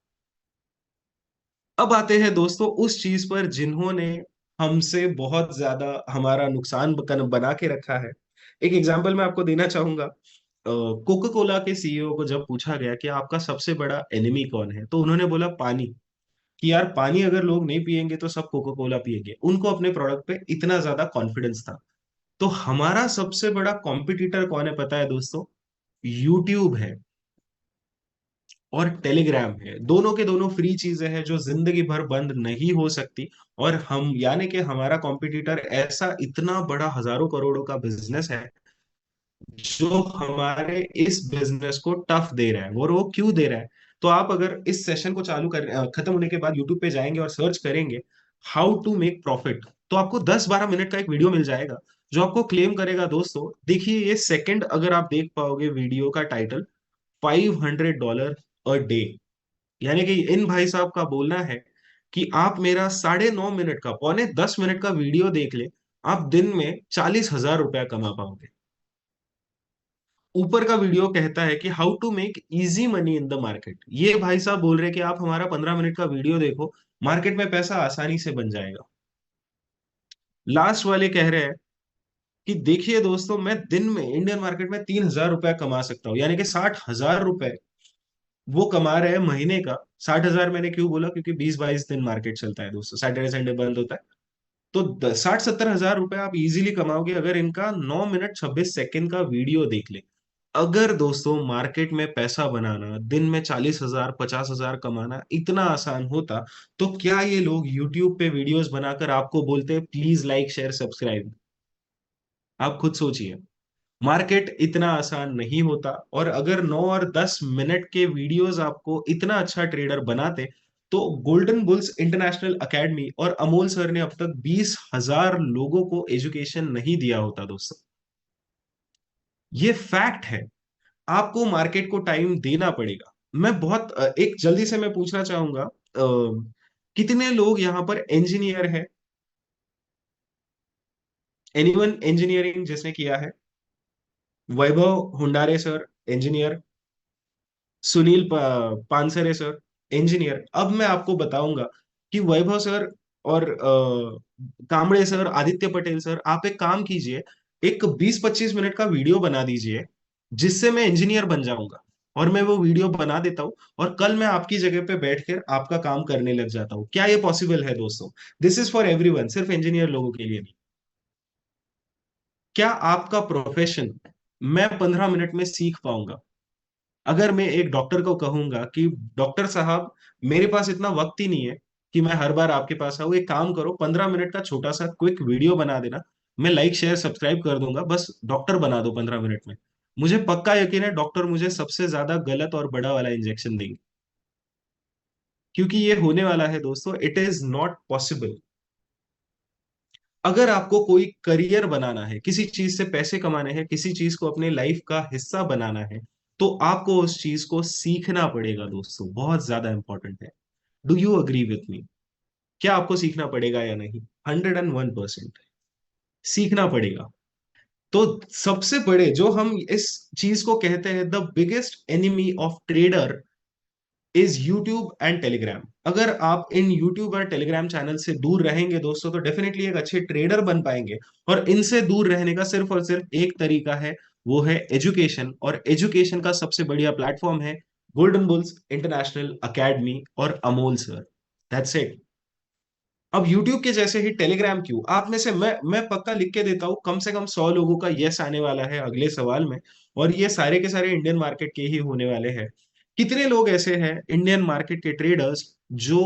अब आते हैं दोस्तों उस चीज पर जिन्होंने हमसे बहुत ज्यादा हमारा नुकसान बना के रखा है। एक एग्जांपल मैं आपको देना चाहूंगा। कोका कोला के सीईओ को जब पूछा गया कि आपका सबसे बड़ा एनिमी कौन है, तो उन्होंने बोला पानी, कि यार पानी अगर लोग नहीं पिएंगे तो सब कोका कोला पिएंगे। उनको अपने प्रोडक्ट पे इतना ज्यादा कॉन्फिडेंस था। तो हमारा सबसे बड़ा कॉम्पिटिटर कौन है पता है दोस्तों? यूट्यूब है और टेलीग्राम है। दोनों के दोनों फ्री चीजें हैं जो जिंदगी भर बंद नहीं हो सकती। और हम, यानी कि हमारा कॉम्पिटिटर ऐसा इतना बड़ा हजारों करोड़ों का बिजनेस है, जो हमारे इस बिजनेस को टफ दे रहा है। और वो क्यों दे रहा है? तो आप अगर इस सेशन को खत्म होने के बाद यूट्यूब पे जाएंगे और सर्च करेंगे हाउ टू मेक प्रॉफिट, तो आपको 10-12 मिनट का एक वीडियो मिल जाएगा, जो आपको क्लेम करेगा दोस्तों। देखिए ये सेकंड अगर आप देख पाओगे वीडियो का टाइटल, $500 अ डे, यानी कि इन भाई साहब का बोलना है कि आप मेरा 9.5 मिनट का, पौने 10 मिनट का वीडियो देख ले, आप दिन में 40,000 रुपया कमा पाओगे। ऊपर का वीडियो कहता है कि how to make easy money in the market. ये भाई साहब बोल रहे हैं कि आप हमारा 15 मिनट का वीडियो देखो, मार्केट में पैसा आसानी से बन जाएगा। लास्ट वाले कह रहे हैं कि देखिए दोस्तों, मैं दिन में इंडियन मार्केट में 3,000 रुपया कमा सकता हूँ, यानी कि 60,000 रुपए वो कमा रहे हैं महीने का। 60,000 मैंने क्यों बोला, क्योंकि 20-22 दिन मार्केट चलता है दोस्तों, सैटरडे संडे बंद होता है। तो 60-70 हजार रुपए आप इजीली कमाओगे अगर इनका 9 मिनट 26 सेकंड का वीडियो देख ले। अगर दोस्तों मार्केट में पैसा बनाना, दिन में 40,000 50,000 कमाना इतना आसान होता, तो क्या ये लोग यूट्यूब पे वीडियोस बनाकर आपको बोलते प्लीज लाइक शेयर सब्सक्राइब? आप खुद सोचिए, मार्केट इतना आसान नहीं होता। और अगर 9 और 10 मिनट के वीडियोस आपको इतना अच्छा ट्रेडर बनाते, तो गोल्डन बुल्स इंटरनेशनल एकेडमी और अमोल सर ने अब तक 20,000 लोगों को एजुकेशन नहीं दिया होता दोस्तों। ये फैक्ट है। आपको मार्केट को टाइम देना पड़ेगा। मैं बहुत एक जल्दी से मैं पूछना चाहूंगा, कितने लोग यहाँ पर इंजीनियर है? एनीवन इंजीनियरिंग जिसने किया है? Vaibhav Hundare sir engineer, Sunil Pansare sir engineer. अब मैं आपको बताऊंगा कि वैभव सर और कामड़े सर, आदित्य पटेल सर, आप एक काम कीजिए, एक 20-25 मिनट का वीडियो बना दीजिए जिससे मैं इंजीनियर बन जाऊंगा, और मैं वो वीडियो बना देता हूँ, और कल मैं आपकी जगह पे बैठकर आपका काम करने लग जाता हूँ। क्या ये पॉसिबल है दोस्तों? दिस इज फॉर एवरीवन, सिर्फ इंजीनियर लोगों के लिए नहीं। क्या आपका प्रोफेशन मैं 15 मिनट में सीख पाऊंगा? अगर मैं एक डॉक्टर को कहूंगा कि डॉक्टर साहब, मेरे पास इतना वक्त ही नहीं है कि मैं हर बार आपके पास आऊँ, एक काम करो 15 मिनट का छोटा सा क्विक वीडियो बना देना, मैं लाइक शेयर सब्सक्राइब कर दूंगा, बस डॉक्टर बना दो 15 मिनट में। मुझे पक्का यकीन है डॉक्टर मुझे सबसे ज्यादा गलत और बड़ा वाला इंजेक्शन देंगे, क्योंकि ये होने वाला है दोस्तों, इट इज नॉट पॉसिबल। अगर आपको कोई करियर बनाना है, किसी चीज से पैसे कमाने हैं, किसी चीज को अपने लाइफ का हिस्सा बनाना है, तो आपको उस चीज को सीखना पड़ेगा दोस्तों, बहुत ज्यादा इंपॉर्टेंट है। Do you agree with me? क्या आपको सीखना पड़ेगा या नहीं? 101% सीखना पड़ेगा। तो सबसे बड़े जो हम इस चीज को कहते हैं, the biggest enemy of trader is YouTube and Telegram. अगर आप इन यूट्यूब और टेलीग्राम चैनल से दूर रहेंगे दोस्तों, तो डेफिनेटली एक अच्छे ट्रेडर बन पाएंगे। और इनसे दूर रहने का सिर्फ और सिर्फ एक तरीका है, वो है एजुकेशन। और एजुकेशन का सबसे बढ़िया प्लेटफॉर्म है गोल्डन बुल्स इंटरनेशनल अकेडमी और अमोल सर। That's it. अब यूट्यूब के जैसे ही टेलीग्राम क्यों? आप में से मैं पक्का लिख के देता हूं, कम से कम 100 लोगों का यस आने वाला है अगले सवाल में। और ये सारे के सारे इंडियन मार्केट के ही होने वाले हैं। कितने लोग ऐसे हैं इंडियन मार्केट के ट्रेडर्स जो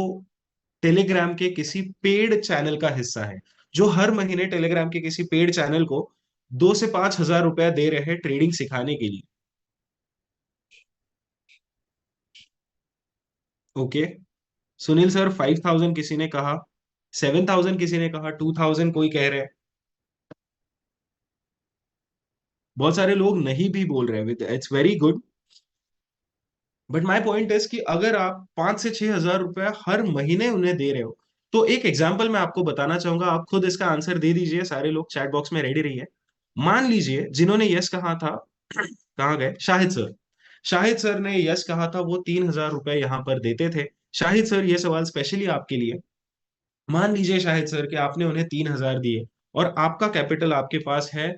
टेलीग्राम के किसी पेड चैनल का हिस्सा है, जो हर महीने टेलीग्राम के किसी पेड चैनल को 2 से 5 हजार रुपया दे रहे हैं ट्रेडिंग सिखाने के लिए? ओके, सुनील सर 5,000 किसी ने कहा, 7,000 किसी ने कहा, 2,000 कोई कह रहे हैं। बहुत सारे लोग नहीं भी बोल रहे हैं, with its very good. But my point is कि अगर आप 5 से 6 हजार रुपया हर महीने उन्हें दे रहे हो, तो एक एग्जाम्पल मैं आपको बताना चाहूंगा, आप खुद इसका आंसर दे दीजिए, सारे लोग चैट बॉक्स में रेडी रहिए। मान लीजिए जिन्होंने यस कहा था, कहाँ गए शाहिद सर? शाहिद सर ने यस कहा था, वो 3,000 रुपए यहाँ पर देते थे। शाहिद सर, ये सवाल स्पेशली आपके लिए। मान लीजिए शाहिद सर कि आपने उन्हें 3,000 दिए, और आपका कैपिटल आपके पास है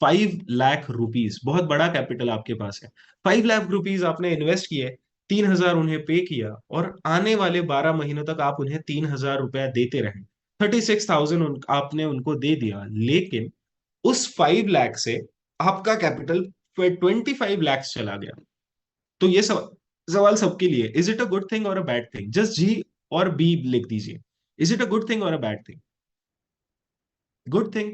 5 लाख रुपीज, बहुत बड़ा कैपिटल आपके पास है। 5 लाख रुपीज आपने इन्वेस्ट किए, 3,000 उन्हें पे किया, और आने वाले 12 महीनों तक आप उन्हें 3,000 रुपया देते रहे। 36,000 आपने उनको दे दिया, लेकिन उस 5 लाख से आपका कैपिटल 25 लाख चला गया। तो ये सवाल सबके लिए, is it a good thing or a bad thing? Just G और बी लिख दीजिए। Is it a good thing or a bad thing? Good thing,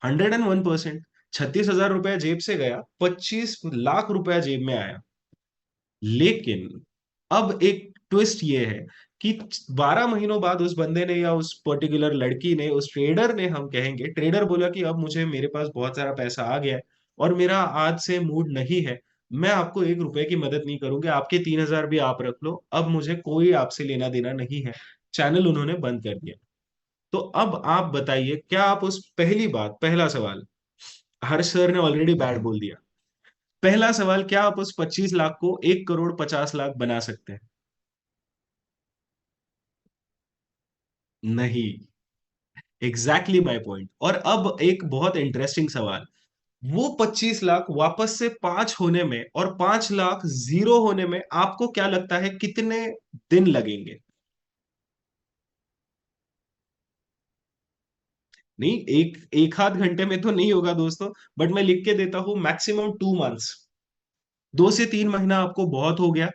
101%। 36,000 रुपया जेब से गया, 25 लाख रुपया जेब में आया। लेकिन अब एक ट्विस्ट ये है कि 12 महीनों बाद उस बंदे ने, या उस पर्टिकुलर लड़की ने, उस ट्रेडर ने, हम कहेंगे ट्रेडर, बोला कि अब मुझे, मेरे पास बहुत सारा पैसा आ गया है और मेरा आज से मूड नहीं है, मैं आपको 1 रुपए की मदद नहीं करूंगी, आपके 3,000 भी आप रख लो, अब मुझे कोई आपसे लेना देना नहीं है। चैनल उन्होंने बंद कर दिया। तो अब आप बताइए, क्या आप उस पहली बात, पहला सवाल, हर्ष सर ने ऑलरेडी बैड बोल दिया। पहला सवाल, क्या आप उस 25 लाख को 1,50,00,000 बना सकते हैं? नहीं। Exactly my point. और अब एक बहुत इंटरेस्टिंग सवाल, वो 25 लाख वापस से 5 होने में और 5 लाख जीरो होने में आपको क्या लगता है कितने दिन लगेंगे? नहीं, एक एक आध घंटे में तो नहीं होगा दोस्तों, बट मैं लिख के देता हूं, मैक्सिमम 2 मंथ्स। 2 से 3 महीना आपको बहुत हो गया।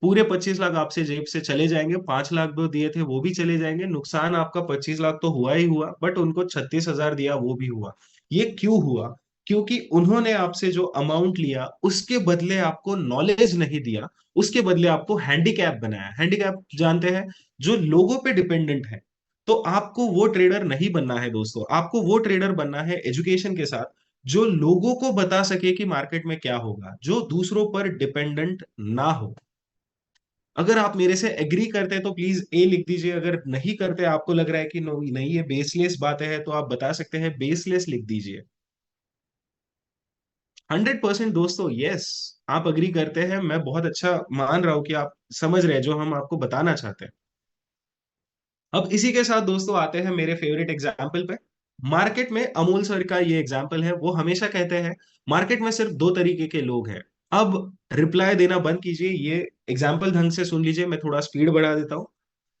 पूरे 25 लाख आपसे जेब से चले जाएंगे, 5 लाख जो दिए थे वो भी चले जाएंगे, नुकसान आपका 25 लाख तो हुआ ही हुआ, बट उनको 36,000 दिया वो भी हुआ। ये क्यों हुआ? क्योंकि उन्होंने आपसे जो अमाउंट लिया उसके बदले आपको नॉलेज नहीं दिया, उसके बदले आपको हैंडीकैप बनाया। हैंडीकैप जानते हैं, जो लोगों पे डिपेंडेंट है। तो आपको वो ट्रेडर नहीं बनना है दोस्तों, आपको वो ट्रेडर बनना है एजुकेशन के साथ, जो लोगों को बता सके कि मार्केट में क्या होगा, जो दूसरों पर डिपेंडेंट ना हो। अगर आप मेरे से एग्री करते हैं तो प्लीज ए लिख दीजिए, अगर नहीं करते, आपको लग रहा है कि नहीं नहीं ये बेसलेस बातें हैं, तो आप बता सकते हैं बेसलेस लिख दीजिए। 100% दोस्तों, यस। आप अग्री करते हैं, मैं बहुत अच्छा मान रहा हूं कि आप समझ रहे हैं जो हम आपको बताना चाहते हैं। अब इसी के साथ दोस्तों आते हैं मेरे फेवरेट एग्जाम्पल पे। मार्केट में अमूल सर का ये एग्जाम्पल है, वो हमेशा कहते हैं मार्केट में सिर्फ दो तरीके के लोग हैं। अब रिप्लाई देना बंद कीजिए, ये एग्जाम्पल ढंग से सुन लीजिए, मैं थोड़ा स्पीड बढ़ा देता हूँ,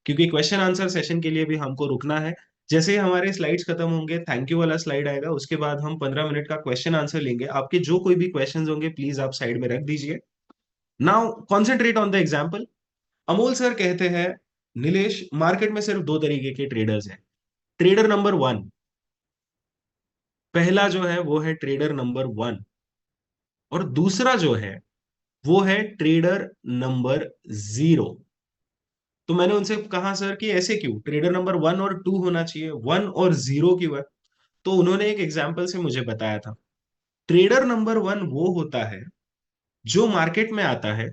क्योंकि क्वेश्चन आंसर सेशन के लिए भी हमको रुकना है। जैसे ही हमारे स्लाइड्स खत्म होंगे, थैंक यू वाला स्लाइड आएगा, उसके बाद हम 15 मिनट का क्वेश्चन आंसर लेंगे। आपके जो कोई भी क्वेश्चंस होंगे प्लीज आप साइड में रख दीजिए। Now concentrate on the example. Amol sir कहते हैं, नीलेश, मार्केट में सिर्फ दो तरीके के ट्रेडर्स हैं। ट्रेडर नंबर वन, पहला जो है वो है ट्रेडर नंबर वन, और दूसरा जो है वो है ट्रेडर नंबर जीरो। तो मैंने उनसे कहा सर कि ऐसे क्यों, ट्रेडर नंबर 1 और 2 होना चाहिए, 1 और 0 की बात। तो उन्होंने एक एग्जाम्पल से मुझे बताया था, ट्रेडर नंबर 1 वो होता है जो मार्केट में आता है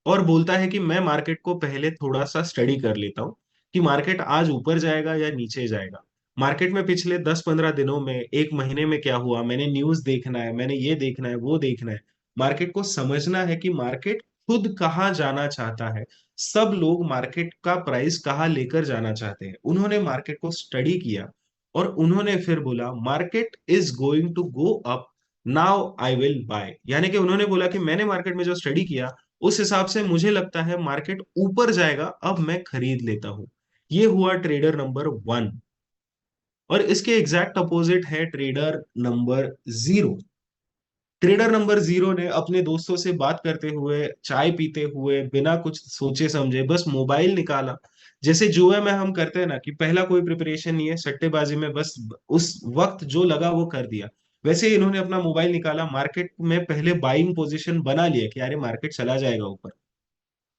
और बोलता है कि मैं मार्केट को पहले थोड़ा सा स्टडी कर लेता हूँ कि मार्केट आज ऊपर जाएगा या नीचे जाएगा। मार्केट में पिछले 10-15 दिनों में, एक महीने में क्या हुआ, मैंने न्यूज देखना है, मैंने ये देखना है, वो देखना है। मार्केट को समझना है कि मार्केट खुद कहाँ जाना चाहता है। सब लोग मार्केट का प्राइस कहाँ लेकर जाना चाहते हैं। उन्होंने मार्केट को स्टडी किया और उन्होंने फिर बोला market is going to go up, now I will buy. यानी कि उन्होंने बोला कि मैंने मार्केट में जो स्टडी किया उस हिसाब से मुझे लगता है मार्केट ऊपर जाएगा, अब मैं खरीद लेता हूं। ये हुआ ट्रेडर नंबर 1। और इसके एग्जैक्ट अपोजिट है ट्रेडर नंबर 0। ट्रेडर नंबर 0 ने अपने दोस्तों से बात करते हुए, चाय पीते हुए, बिना कुछ सोचे समझे बस मोबाइल निकाला। जैसे जुए में हम करते हैं ना कि पहला कोई प्रिपरेशन नहीं है, सट्टेबाजी में बस उस वक्त जो लगा वो कर दिया। वैसे ही इन्होंने अपना मोबाइल निकाला, मार्केट में पहले बाइंग पोजीशन बना लिया कि अरे मार्केट चला जाएगा ऊपर।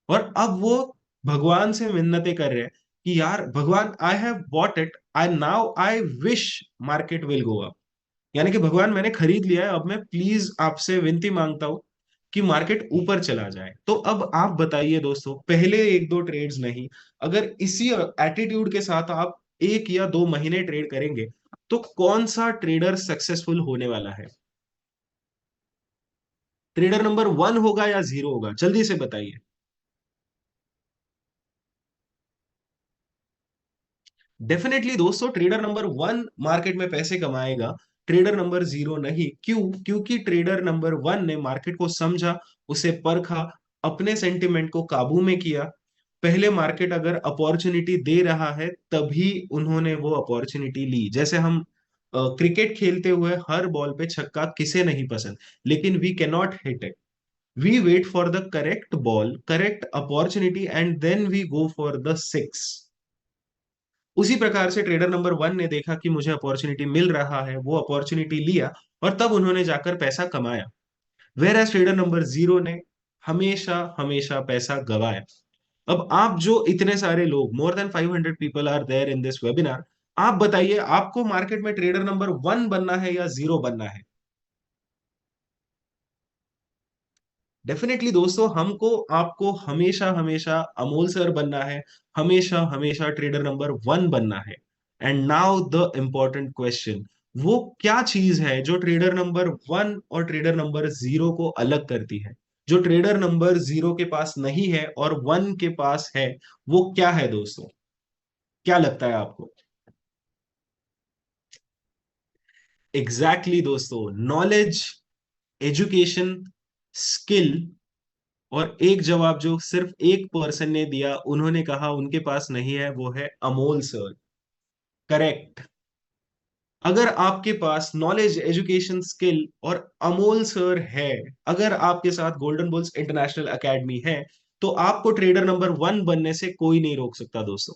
और अब वो भगवान से मिन्नतें कर रहे हैं कि यार भगवान, I have bought it, I now I wish market will go up. यानी कि भगवान मैंने खरीद लिया है, अब मैं प्लीज आपसे विनती मांगता हूं कि मार्केट ऊपर चला जाए। तो अब आप बताइए दोस्तों, पहले एक दो ट्रेड्स नहीं, अगर इसी एटीट्यूड के साथ आप 1 या 2 महीने ट्रेड करेंगे तो कौन सा ट्रेडर सक्सेसफुल होने वाला है? ट्रेडर नंबर 1 होगा या 0 होगा, जल्दी से बताइए। डेफिनेटली दोस्तों, ट्रेडर नंबर 1 मार्केट में पैसे कमाएगा, ट्रेडर नंबर 0 नहीं। क्यों? क्योंकि ट्रेडर नंबर 1 ने मार्केट को समझा, उसे परखा, अपने सेंटिमेंट को काबू में किया। पहले मार्केट अगर अपॉर्चुनिटी दे रहा है तभी उन्होंने वो अपॉर्चुनिटी ली। जैसे हम क्रिकेट खेलते हुए हर बॉल पे छक्का किसे नहीं पसंद, लेकिन we can not hit it. We wait for the correct ball, correct opportunity, and then we go for the six. उसी प्रकार से ट्रेडर नंबर 1 ने देखा कि मुझे अपॉर्चुनिटी मिल रहा है, वो अपॉर्चुनिटी लिया और तब उन्होंने जाकर पैसा कमाया। वेर एज ट्रेडर नंबर 0 ने हमेशा हमेशा पैसा गवाया। अब आप जो इतने सारे लोग, more than 500 people are there in this webinar, आप बताइए आपको मार्केट में ट्रेडर नंबर 1 बनना है या 0 बनना है? डेफिनेटली दोस्तों, हमको आपको हमेशा हमेशा अमोल सर बनना है, हमेशा हमेशा ट्रेडर नंबर वन बनना है। And now the important question, वो क्या चीज है जो ट्रेडर नंबर वन और ट्रेडर नंबर जीरो को अलग करती है, जो ट्रेडर नंबर जीरो के पास नहीं है और वन के पास है? वो क्या है दोस्तों? क्या लगता है आपको? एग्जैक्टली दोस्तों, नॉलेज, एजुकेशन, स्किल। और एक जवाब जो सिर्फ एक पर्सन ने दिया, उन्होंने कहा उनके पास नहीं है, वो है अमोल सर। करेक्ट। अगर आपके पास नॉलेज, एजुकेशन, स्किल और अमोल सर है, अगर आपके साथ गोल्डन बुल्स इंटरनेशनल एकेडमी है, तो आपको ट्रेडर नंबर वन बनने से कोई नहीं रोक सकता दोस्तों।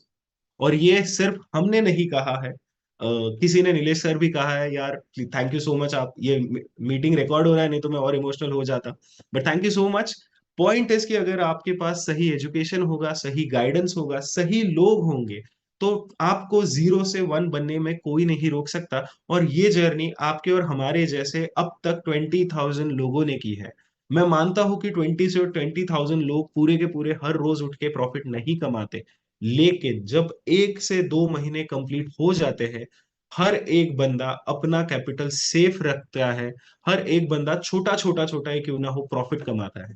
और ये सिर्फ हमने नहीं कहा है, किसी ने, नीलेश सर भी कहा है यार। Thank you so much. आप ये मीटिंग रिकॉर्ड हो रहा है, नहीं तो मैं और इमोशनल हो जाता, but thank you so much. Point is कि अगर आपके पास सही एजुकेशन होगा, सही गाइडेंस होगा, सही लोग होंगे, तो आपको जीरो से वन बनने में कोई नहीं रोक सकता। और ये जर्नी आपके और हमारे जैसे अब तक 20,000 लोगों ने की है। मैं मानता हूं कि 20,000 लोग पूरे के पूरे हर रोज उठ के प्रॉफिट नहीं कमाते, लेकिन जब 1 से 2 महीने कंप्लीट हो जाते हैं, हर एक बंदा अपना कैपिटल सेफ रखता है, हर एक बंदा छोटा छोटा छोटा ही क्यों ना हो प्रॉफिट कमाता है।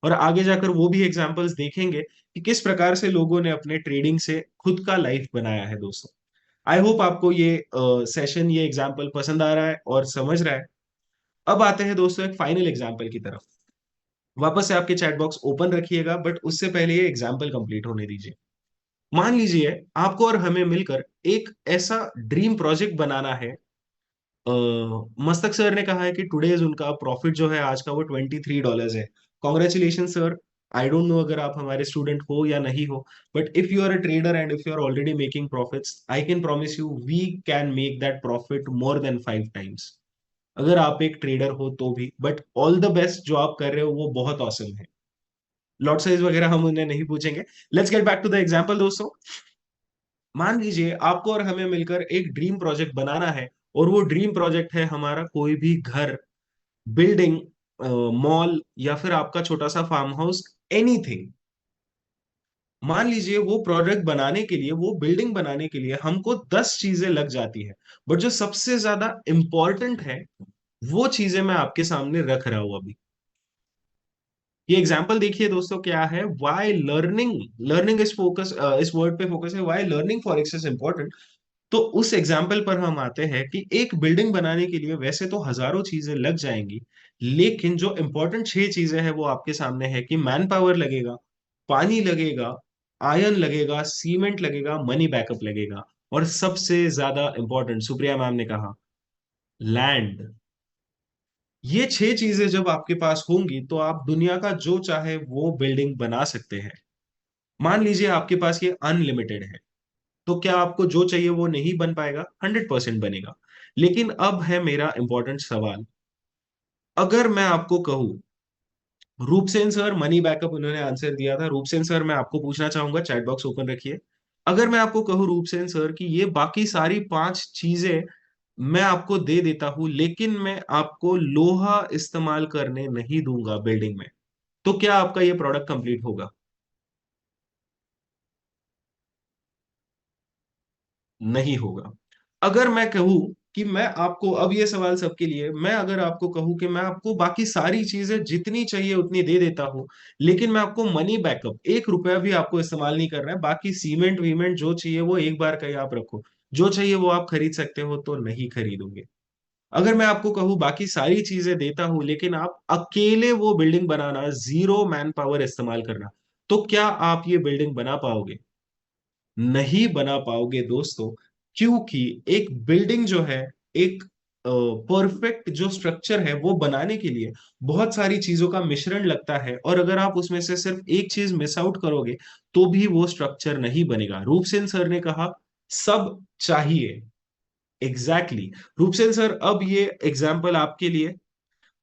और आगे जाकर वो भी एग्जांपल्स देखेंगे कि किस प्रकार से लोगों ने अपने ट्रेडिंग से खुद का लाइफ बनाया है दोस्तों। आई होप आपको ये सेशन, ये एग्जांपल पसंद आ रहा है और समझ रहा है। अब आते हैं दोस्तों एक फाइनल एग्जांपल की तरफ। वापस से आपके चैट बॉक्स ओपन रखिएगा, बट उससे पहले ये एग्जांपल कंप्लीट होने दीजिए। मान लीजिए आपको और हमें मिलकर एक ऐसा ड्रीम प्रोजेक्ट बनाना है। अ, मस्तक सर ने कहा है कि टुडेज उनका प्रॉफिट जो है आज का, वो $23 है। Congratulation sir. I don't know अगर आप हमारे स्टूडेंट हो या नहीं हो, but if you are a trader and if you are already making profits, I can promise you we can make that profit more than 5 times. अगर आप एक ट्रेडर हो तो भी, बट ऑल द बेस्ट, जो आप कर रहे हो वो बहुत औसम है। लॉट साइज वगैरह हम उन्हें नहीं पूछेंगे। Let's get back to the example दोस्तों। मान लीजिए आपको और हमें मिलकर एक ड्रीम प्रोजेक्ट बनाना है, और वो ड्रीम प्रोजेक्ट है हमारा कोई भी घर, बिल्डिंग, मॉल, या फिर आपका छोटा सा फार्म हाउस, एनीथिंग। मान लीजिए वो प्रोजेक्ट बनाने के लिए, वो बिल्डिंग बनाने के लिए हमको 10 चीजें लग जाती है, बट जो सबसे ज्यादा इंपॉर्टेंट है, वो चीजें मैं आपके सामने रख रहा हूं अभी। ये एग्जाम्पल देखिए दोस्तों, क्या है, वाई लर्निंग, लर्निंग इस फोकस, इस वर्ड पे फोकस है, why learning for X is important. तो उस एग्जाम्पल पर हम आते हैं कि एक बिल्डिंग बनाने के लिए वैसे तो हजारों चीजें लग जाएंगी, लेकिन जो इंपॉर्टेंट 6 चीजें हैं वो आपके सामने है कि मैन पावर लगेगा, पानी लगेगा, आयरन लगेगा, सीमेंट लगेगा, मनी बैकअप लगेगा, और सबसे ज्यादा इंपॉर्टेंट, सुप्रिया मैम ने कहा, लैंड। ये 6 चीजें जब आपके पास होंगी, तो आप दुनिया का जो चाहे वो बिल्डिंग बना सकते हैं। मान लीजिए आपके पास ये अनलिमिटेड है, तो क्या आपको जो चाहिए वो नहीं बन पाएगा? 100% बनेगा। लेकिन अब है मेरा इंपॉर्टेंट सवाल। अगर मैं आपको कहूं, रूपसेन सर मनी बैकअप उन्होंने आंसर दिया था, रूपसेन सर मैं आपको पूछना चाहूंगा, चैट बॉक्स ओपन रखिए। अगर मैं आपको कहूं रूपसेन सर कि ये बाकी सारी 5 चीजें मैं आपको दे देता हूं, लेकिन मैं आपको लोहा इस्तेमाल करने नहीं दूंगा बिल्डिंग में, तो क्या आपका ये प्रोडक्ट कंप्लीट होगा? नहीं होगा। अगर मैं कहूं कि मैं आपको, अब ये सवाल सबके लिए, मैं अगर आपको कहूं कि मैं आपको बाकी सारी चीजें जितनी चाहिए उतनी दे देता हूं, लेकिन मैं आपको मनी बैकअप, 1 रुपया भी आपको इस्तेमाल नहीं करना है, बाकी सीमेंट वीमेंट जो चाहिए वो एक बार का ही आप रखो, जो चाहिए वो आप खरीद सकते हो, तो नहीं खरीदोगे। अगर मैं आपको कहूं बाकी सारी चीजें देता हूं, लेकिन आप अकेले वो बिल्डिंग बनाना, जीरो मैन पावर इस्तेमाल करना, तो क्या आप ये बिल्डिंग बना पाओगे? नहीं बना पाओगे दोस्तों। क्योंकि एक बिल्डिंग जो है, एक परफेक्ट जो स्ट्रक्चर है वो बनाने के लिए बहुत सारी चीजों का मिश्रण लगता है, और अगर आप उसमें से सिर्फ एक चीज मिस आउट करोगे, तो भी वो स्ट्रक्चर नहीं बनेगा। रूपसेन सर ने कहा सब चाहिए। Exactly exactly। रूपसेन सर, अब ये एग्जाम्पल आपके लिए।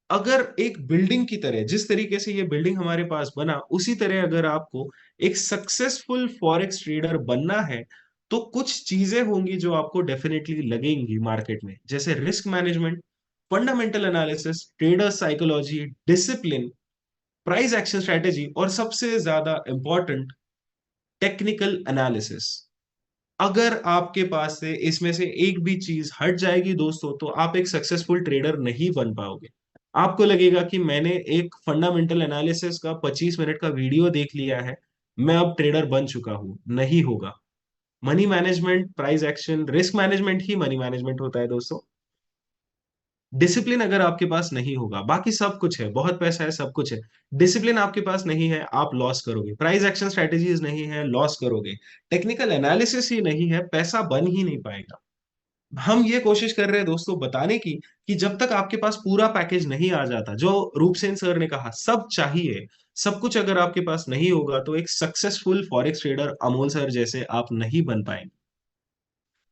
अगर एक बिल्डिंग की तरह, जिस तरीके से ये बिल्डिंग हमारे पास बना, उसी तरह अगर आपको एक सक्सेसफुल फॉरेक्स ट्रेडर बनना है, तो कुछ चीजें होंगी जो आपको डेफिनेटली लगेंगी मार्केट में, जैसे risk management, fundamental analysis, trader psychology, discipline, price action strategy और सबसे ज्यादा इंपॉर्टेंट टेक्निकल एनालिसिस। अगर आपके पास से इसमें से एक भी चीज हट जाएगी दोस्तों, तो आप एक सक्सेसफुल ट्रेडर नहीं बन पाओगे। आपको लगेगा कि मैंने एक फंडामेंटल एनालिसिस का 25 मिनट का वीडियो देख लिया है, मैं अब ट्रेडर बन चुका हूं। नहीं होगा। Money management, price action, risk management ही मनी मैनेजमेंट होता है दोस्तों। डिसिप्लिन अगर आपके पास नहीं होगा, बाकी सब कुछ है, बहुत पैसा है, सब कुछ है, डिसिप्लिन आपके पास नहीं है, आप लॉस करोगे। प्राइस एक्शन स्ट्रेटेजीज नहीं है, लॉस करोगे। टेक्निकल एनालिसिस ही नहीं है, पैसा बन ही नहीं पाएगा। हम ये कोशिश कर रहे हैं दोस्तों बताने की कि जब तक आपके पास पूरा पैकेज नहीं आ जाता, जो रूपसेन सर ने कहा सब चाहिए, सब कुछ अगर आपके पास नहीं होगा, तो एक successful forex trader Amol sir जैसे आप नहीं बन पाएंगे।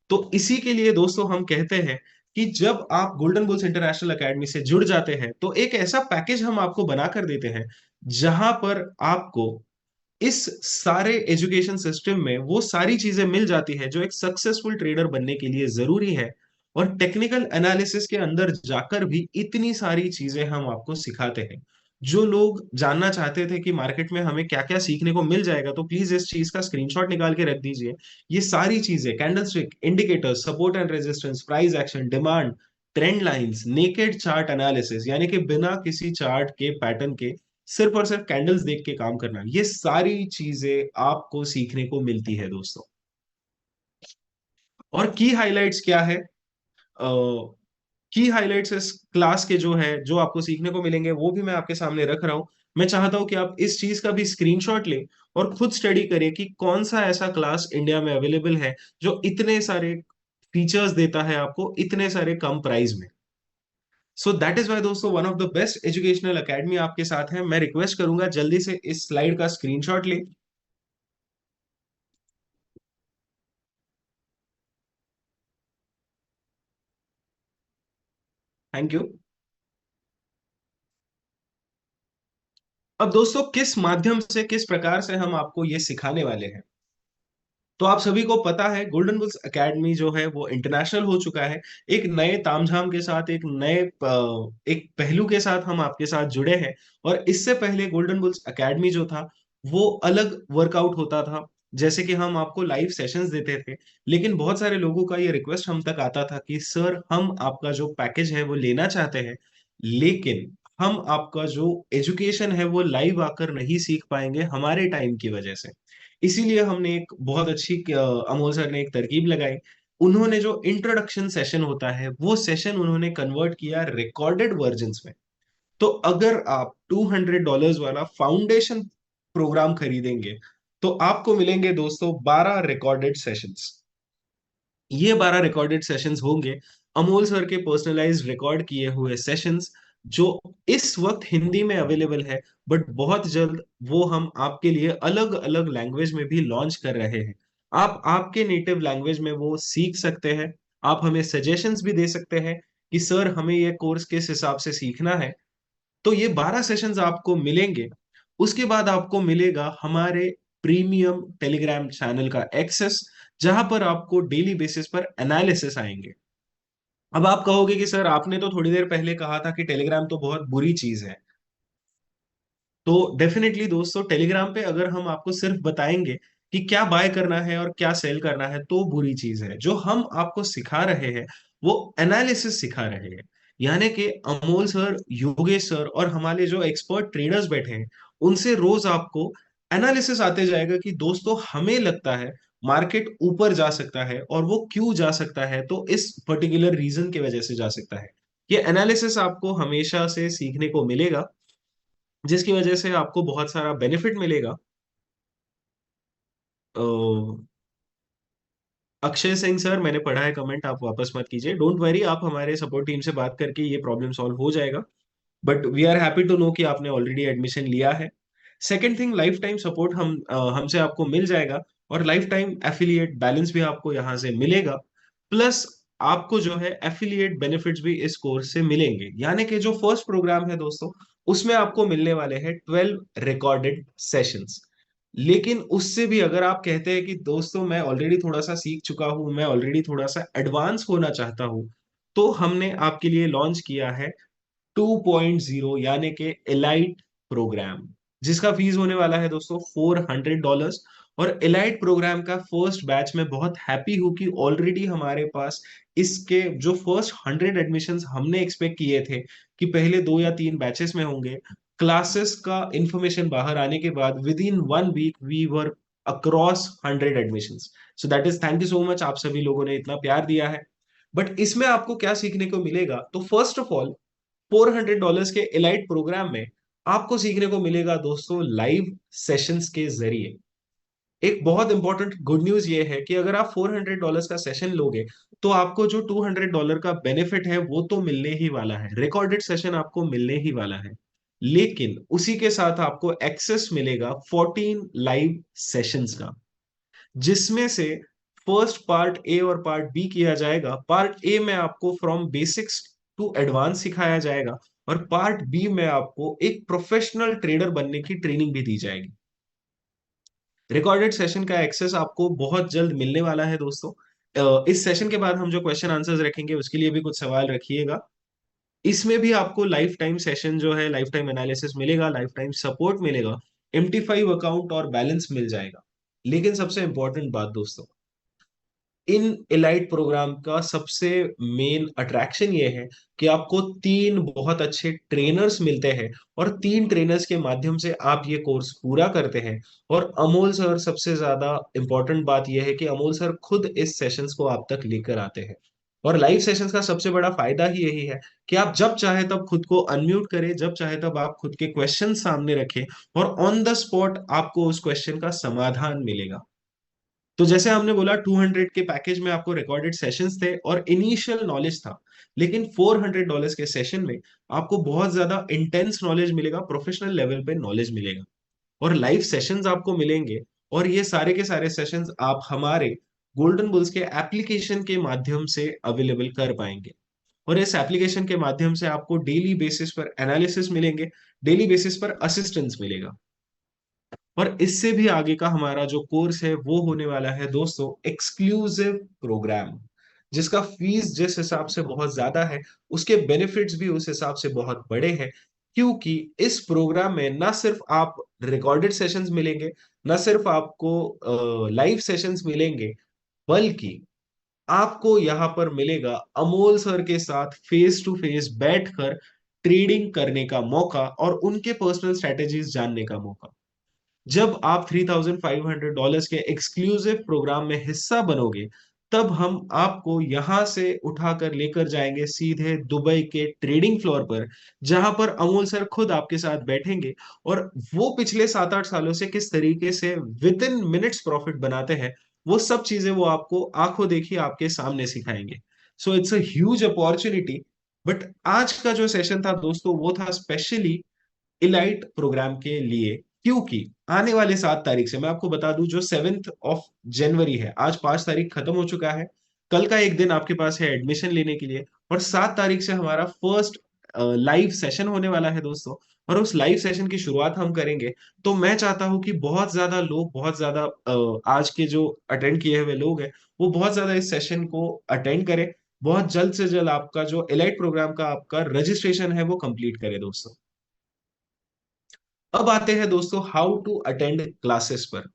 तो इसी के लिए दोस्तों हम कहते हैं कि जब आप गोल्डन बुल्स इंटरनेशनल एकेडमी से जुड़ जाते हैं, तो एक ऐसा पैकेज हम आपको बना कर देते हैं जहां पर आपको इस सारे एजुकेशन सिस्टम में वो सारी चीजें मिल जाती है जो एक सक्सेसफुल ट्रेडर बनने के लिए जरूरी है। और टेक्निकल एनालिसिस के अंदर जाकर भी इतनी सारी चीजें हम आपको सिखाते हैं। जो लोग जानना चाहते थे कि मार्केट में हमें क्या क्या सीखने को मिल जाएगा, तो प्लीज इस चीज का स्क्रीनशॉट निकाल के रख दीजिए। ये सारी चीजें, candlestick, indicators, support and resistance, price action, demand, trend lines, naked chart analysis, यानी कि बिना किसी चार्ट के, पैटर्न के, सिर्फ और सिर्फ कैंडल्स देख के काम करना, ये सारी चीजें आपको सीखने को मिलती है दोस्तों। और की हाइलाइट्स क्या है? की हाइलाइट्स इस क्लास के जो है, जो आपको सीखने को मिलेंगे, वो भी मैं आपके सामने रख रहा हूं। मैं चाहता हूं कि आप इस चीज का भी स्क्रीनशॉट लें और खुद स्टडी करें कि कौन सा ऐसा क्लास इंडिया में अवेलेबल है जो इतने सारे फीचर्स देता है आपको इतने सारे कम प्राइस में। सो दैट इज वाई दोस्तों, one of the best educational academy आपके साथ है। मैं रिक्वेस्ट करूंगा जल्दी से इस स्लाइड का स्क्रीनशॉट ले। Thank you. अब दोस्तों, किस माध्यम से, किस प्रकार से हम आपको ये सिखाने वाले हैं? तो आप सभी को पता है गोल्डन बुल्स एकेडमी जो है वो इंटरनेशनल हो चुका है। एक नए तामझाम के साथ, एक नए एक पहलू के साथ हम आपके साथ जुड़े हैं। और इससे पहले गोल्डन बुल्स एकेडमी जो था वो अलग वर्कआउट होता था, जैसे कि हम आपको लाइव सेशंस देते थे। लेकिन बहुत सारे लोगों का ये रिक्वेस्ट हम तक आता था कि सर, हम आपका जो पैकेज है वो लेना चाहते हैं, लेकिन हम आपका जो एजुकेशन है वो लाइव आकर नहीं सीख पाएंगे हमारे टाइम की वजह से। इसीलिए हमने एक बहुत अच्छी अमोल सर ने एक तरकीब लगाई। उन्होंने जो इंट्रोडक्शन सेशन होता है वो सेशन उन्होंने कन्वर्ट किया रिकॉर्डेड वर्जन्स में। तो अगर आप $200 वाला फाउंडेशन प्रोग्राम खरीदेंगे, तो आपको मिलेंगे दोस्तों 12 रिकॉर्डेड सेशंस। ये 12 रिकॉर्डेड सेशंस होंगे अमोल सर के पर्सनलाइज्ड रिकॉर्ड किए हुए सेशंस, जो इस वक्त हिंदी में अवेलेबल है, बट बहुत जल्द वो हम आपके लिए अलग अलग लैंग्वेज में भी लॉन्च कर रहे हैं। आप आपके नेटिव लैंग्वेज में वो सीख सकते हैं। आप हमें सजेशंस भी दे सकते हैं कि सर, हमें ये कोर्स किस हिसाब से सीखना है। तो ये 12 सेशंस आपको मिलेंगे। उसके बाद आपको मिलेगा हमारे प्रीमियम टेलीग्राम चैनल का एक्सेस, जहां पर आपको डेली बेसिस पर एनालिसिस आएंगे। अब आप कहोगे कि सर, आपने तो थोड़ी देर पहले कहा था कि टेलीग्राम तो बहुत बुरी चीज है। तो डेफिनेटली दोस्तों, टेलीग्राम पे अगर हम आपको सिर्फ बताएंगे कि क्या बाय करना है और क्या सेल करना है, तो बुरी चीज है। जो हम आपको सिखा रहे हैं वो एनालिसिस सिखा रहे हैं। यानी कि अमोल सर, योगेश सर और हमारे जो एक्सपर्ट ट्रेडर्स बैठे हैं, उनसे रोज आपको एनालिसिस आते जाएगा कि दोस्तों, हमें लगता है मार्केट ऊपर जा सकता है, और वो क्यों जा सकता है, तो इस पर्टिकुलर रीजन की वजह से जा सकता है। ये एनालिसिस आपको हमेशा से सीखने को मिलेगा, जिसकी वजह से आपको बहुत सारा बेनिफिट मिलेगा। अ, अक्षय सिंह सर, मैंने पढ़ा है कमेंट, आप वापस मत कीजिए, डोंट वरी, आप हमारे सपोर्ट टीम से बात करके ये प्रॉब्लम सॉल्व हो जाएगा। But we are happy to know कि आपने ऑलरेडी एडमिशन लिया है। Second thing, life time support हम हमसे आपको मिल जाएगा, और लाइफ टाइम एफिलिएट बैलेंस भी आपको यहाँ से मिलेगा। प्लस आपको जो है एफिलिएट बेनिफिट्स भी इस कोर्स से मिलेंगे। यानी कि जो फर्स्ट प्रोग्राम है दोस्तों, उसमें आपको मिलने वाले हैं 12 रिकॉर्डेड सेशंस। लेकिन उससे भी अगर आप कहते हैं कि दोस्तों, मैं ऑलरेडी थोड़ा सा सीख चुका हूं, मैं ऑलरेडी थोड़ा सा एडवांस होना चाहता हूं, तो हमने आपके लिए लॉन्च किया है 2.0, यानी कि एलाइट प्रोग्राम, जिसका फीस होने वाला है दोस्तों $400। और इलाइट प्रोग्राम का फर्स्ट बैच में बहुत हैप्पी हूं कि ऑलरेडी हमारे पास इसके जो फर्स्ट 100 एडमिशंस हमने एक्सपेक्ट किए थे कि पहले 2 या 3 बैचेस में होंगे, क्लासेस का इंफॉर्मेशन बाहर आने के बाद within 1 week we were across 100 admissions. So that is thank you so much, आप सभी लोगों ने इतना प्यार दिया है। बट इसमें आपको क्या सीखने को मिलेगा, तो फर्स्ट ऑफ ऑल $400 के इलाइट प्रोग्राम में आपको सीखने को मिलेगा दोस्तों लाइव सेशंस के जरिए। एक बहुत इंपॉर्टेंट गुड न्यूज ये है कि अगर आप $400 का सेशन लोगे तो आपको जो $200 का बेनिफिट है वो तो मिलने ही वाला है, रिकॉर्डेड सेशन आपको मिलने ही वाला है, लेकिन उसी के साथ आपको एक्सेस मिलेगा 14 लाइव सेशंस का, जिसमें से फर्स्ट पार्ट ए और पार्ट बी किया जाएगा। पार्ट ए में आपको फ्रॉम बेसिक्स टू एडवांस सिखाया जाएगा और पार्ट बी में आपको एक प्रोफेशनल ट्रेडर बनने की ट्रेनिंग भी दी जाएगी। रिकॉर्डेड सेशन का एक्सेस आपको बहुत जल्द मिलने वाला है दोस्तों। इस सेशन के बाद हम जो क्वेश्चन आंसर्स रखेंगे उसके लिए भी कुछ सवाल रखिएगा। इसमें भी आपको लाइफ टाइम सेशन जो है, लाइफ टाइम एनालिसिस मिलेगा, लाइफ टाइम सपोर्ट मिलेगा, MT5 अकाउंट और बैलेंस मिल जाएगा। लेकिन सबसे इंपॉर्टेंट बात दोस्तों, इन इलाइट प्रोग्राम का सबसे मेन अट्रैक्शन ये है कि आपको 3 बहुत अच्छे ट्रेनर्स मिलते हैं और 3 ट्रेनर्स के माध्यम से आप ये कोर्स पूरा करते हैं। और अमोल सर, सबसे ज्यादा इंपॉर्टेंट बात यह है कि अमोल सर खुद इस सेशंस को आप तक लेकर आते हैं। और लाइव सेशंस का सबसे बड़ा फायदा ही यही है कि आप जब चाहे तब खुद को अनम्यूट करें, जब चाहे तब आप खुद के क्वेश्चन सामने रखें और ऑन द स्पॉट आपको उस क्वेश्चन का समाधान मिलेगा। तो जैसे हमने बोला 200 के पैकेज में आपको रिकॉर्डेड सेशंस थे और इनिशियल नॉलेज था, लेकिन $400 के सेशन में आपको बहुत ज्यादा इंटेंस नॉलेज मिलेगा, प्रोफेशनल लेवल पे नॉलेज मिलेगा और लाइव सेशंस आपको मिलेंगे। और ये सारे के सारे सेशंस आप हमारे गोल्डन बुल्स के एप्लीकेशन के माध्यम से अवेलेबल कर पाएंगे। और इस एप्लीकेशन के माध्यम से आपको डेली बेसिस पर एनालिसिस मिलेंगे, डेली बेसिस पर असिस्टेंस मिलेगा। और इससे भी आगे का हमारा जो कोर्स है वो होने वाला है दोस्तों एक्सक्लूसिव प्रोग्राम, जिसका फीस जिस हिसाब से बहुत ज्यादा है उसके बेनिफिट्स भी उस हिसाब से बहुत बड़े हैं। क्योंकि इस प्रोग्राम में ना सिर्फ आप रिकॉर्डेड सेशंस मिलेंगे, ना सिर्फ आपको लाइव सेशंस मिलेंगे, बल्कि आपको यहाँ पर मिलेगा अमोल सर के साथ फेस टू फेस बैठकर ट्रेडिंग करने का मौका और उनके पर्सनल स्ट्रेटेजीज जानने का मौका। जब आप $3,500 के एक्सक्लूसिव प्रोग्राम में हिस्सा बनोगे, तब हम आपको यहां से उठाकर लेकर जाएंगे सीधे दुबई के ट्रेडिंग फ्लोर पर, जहां पर अमोल सर खुद आपके साथ बैठेंगे और वो पिछले 7-8 सालों से किस तरीके से विद इन मिनट्स प्रॉफिट बनाते हैं, वो सब चीजें वो आपको आंखों देखी आपके सामने सिखाएंगे। So it's a huge opportunity. But आज का जो सेशन था दोस्तों वो था स्पेशली इलाइट प्रोग्राम के लिए, क्योंकि आने वाले 7 तारीख से मैं आपको बता दूं, जो 7 जनवरी है, आज 5 तारीख खत्म हो चुका है, कल का एक दिन आपके पास है एडमिशन लेने के लिए और 7 तारीख से हमारा फर्स्ट लाइव सेशन होने वाला है दोस्तों। और उस लाइव सेशन की शुरुआत हम करेंगे। तो मैं चाहता हूं कि बहुत ज्यादा लोग, बहुत ज्यादा आज के जो अटेंड किए हुए लोग हैं वो बहुत ज्यादा इस सेशन को अटेंड करें। बहुत जल्द से जल्द आपका जो इलाइट प्रोग्राम का आपका रजिस्ट्रेशन है वो कंप्लीट करें दोस्तों। अब आते हैं दोस्तों हाउ टू अटेंड क्लासेस पर।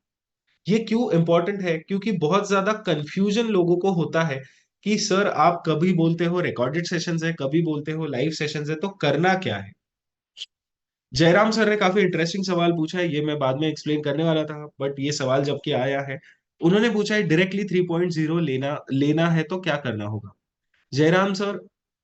ये क्यों इंपॉर्टेंट है, क्योंकि बहुत ज्यादा कंफ्यूजन लोगों को होता है कि सर आप कभी बोलते हो रिकॉर्डेड सेशंस है, कभी बोलते हो लाइव सेशंस है, तो करना क्या है। जयराम सर ने काफी इंटरेस्टिंग सवाल पूछा है, ये मैं बाद में एक्सप्लेन करने वाला था, बट ये सवाल जबकि आया है, उन्होंने पूछा है डायरेक्टली 3.0 लेना लेना है तो क्या करना होगा। जयराम सर,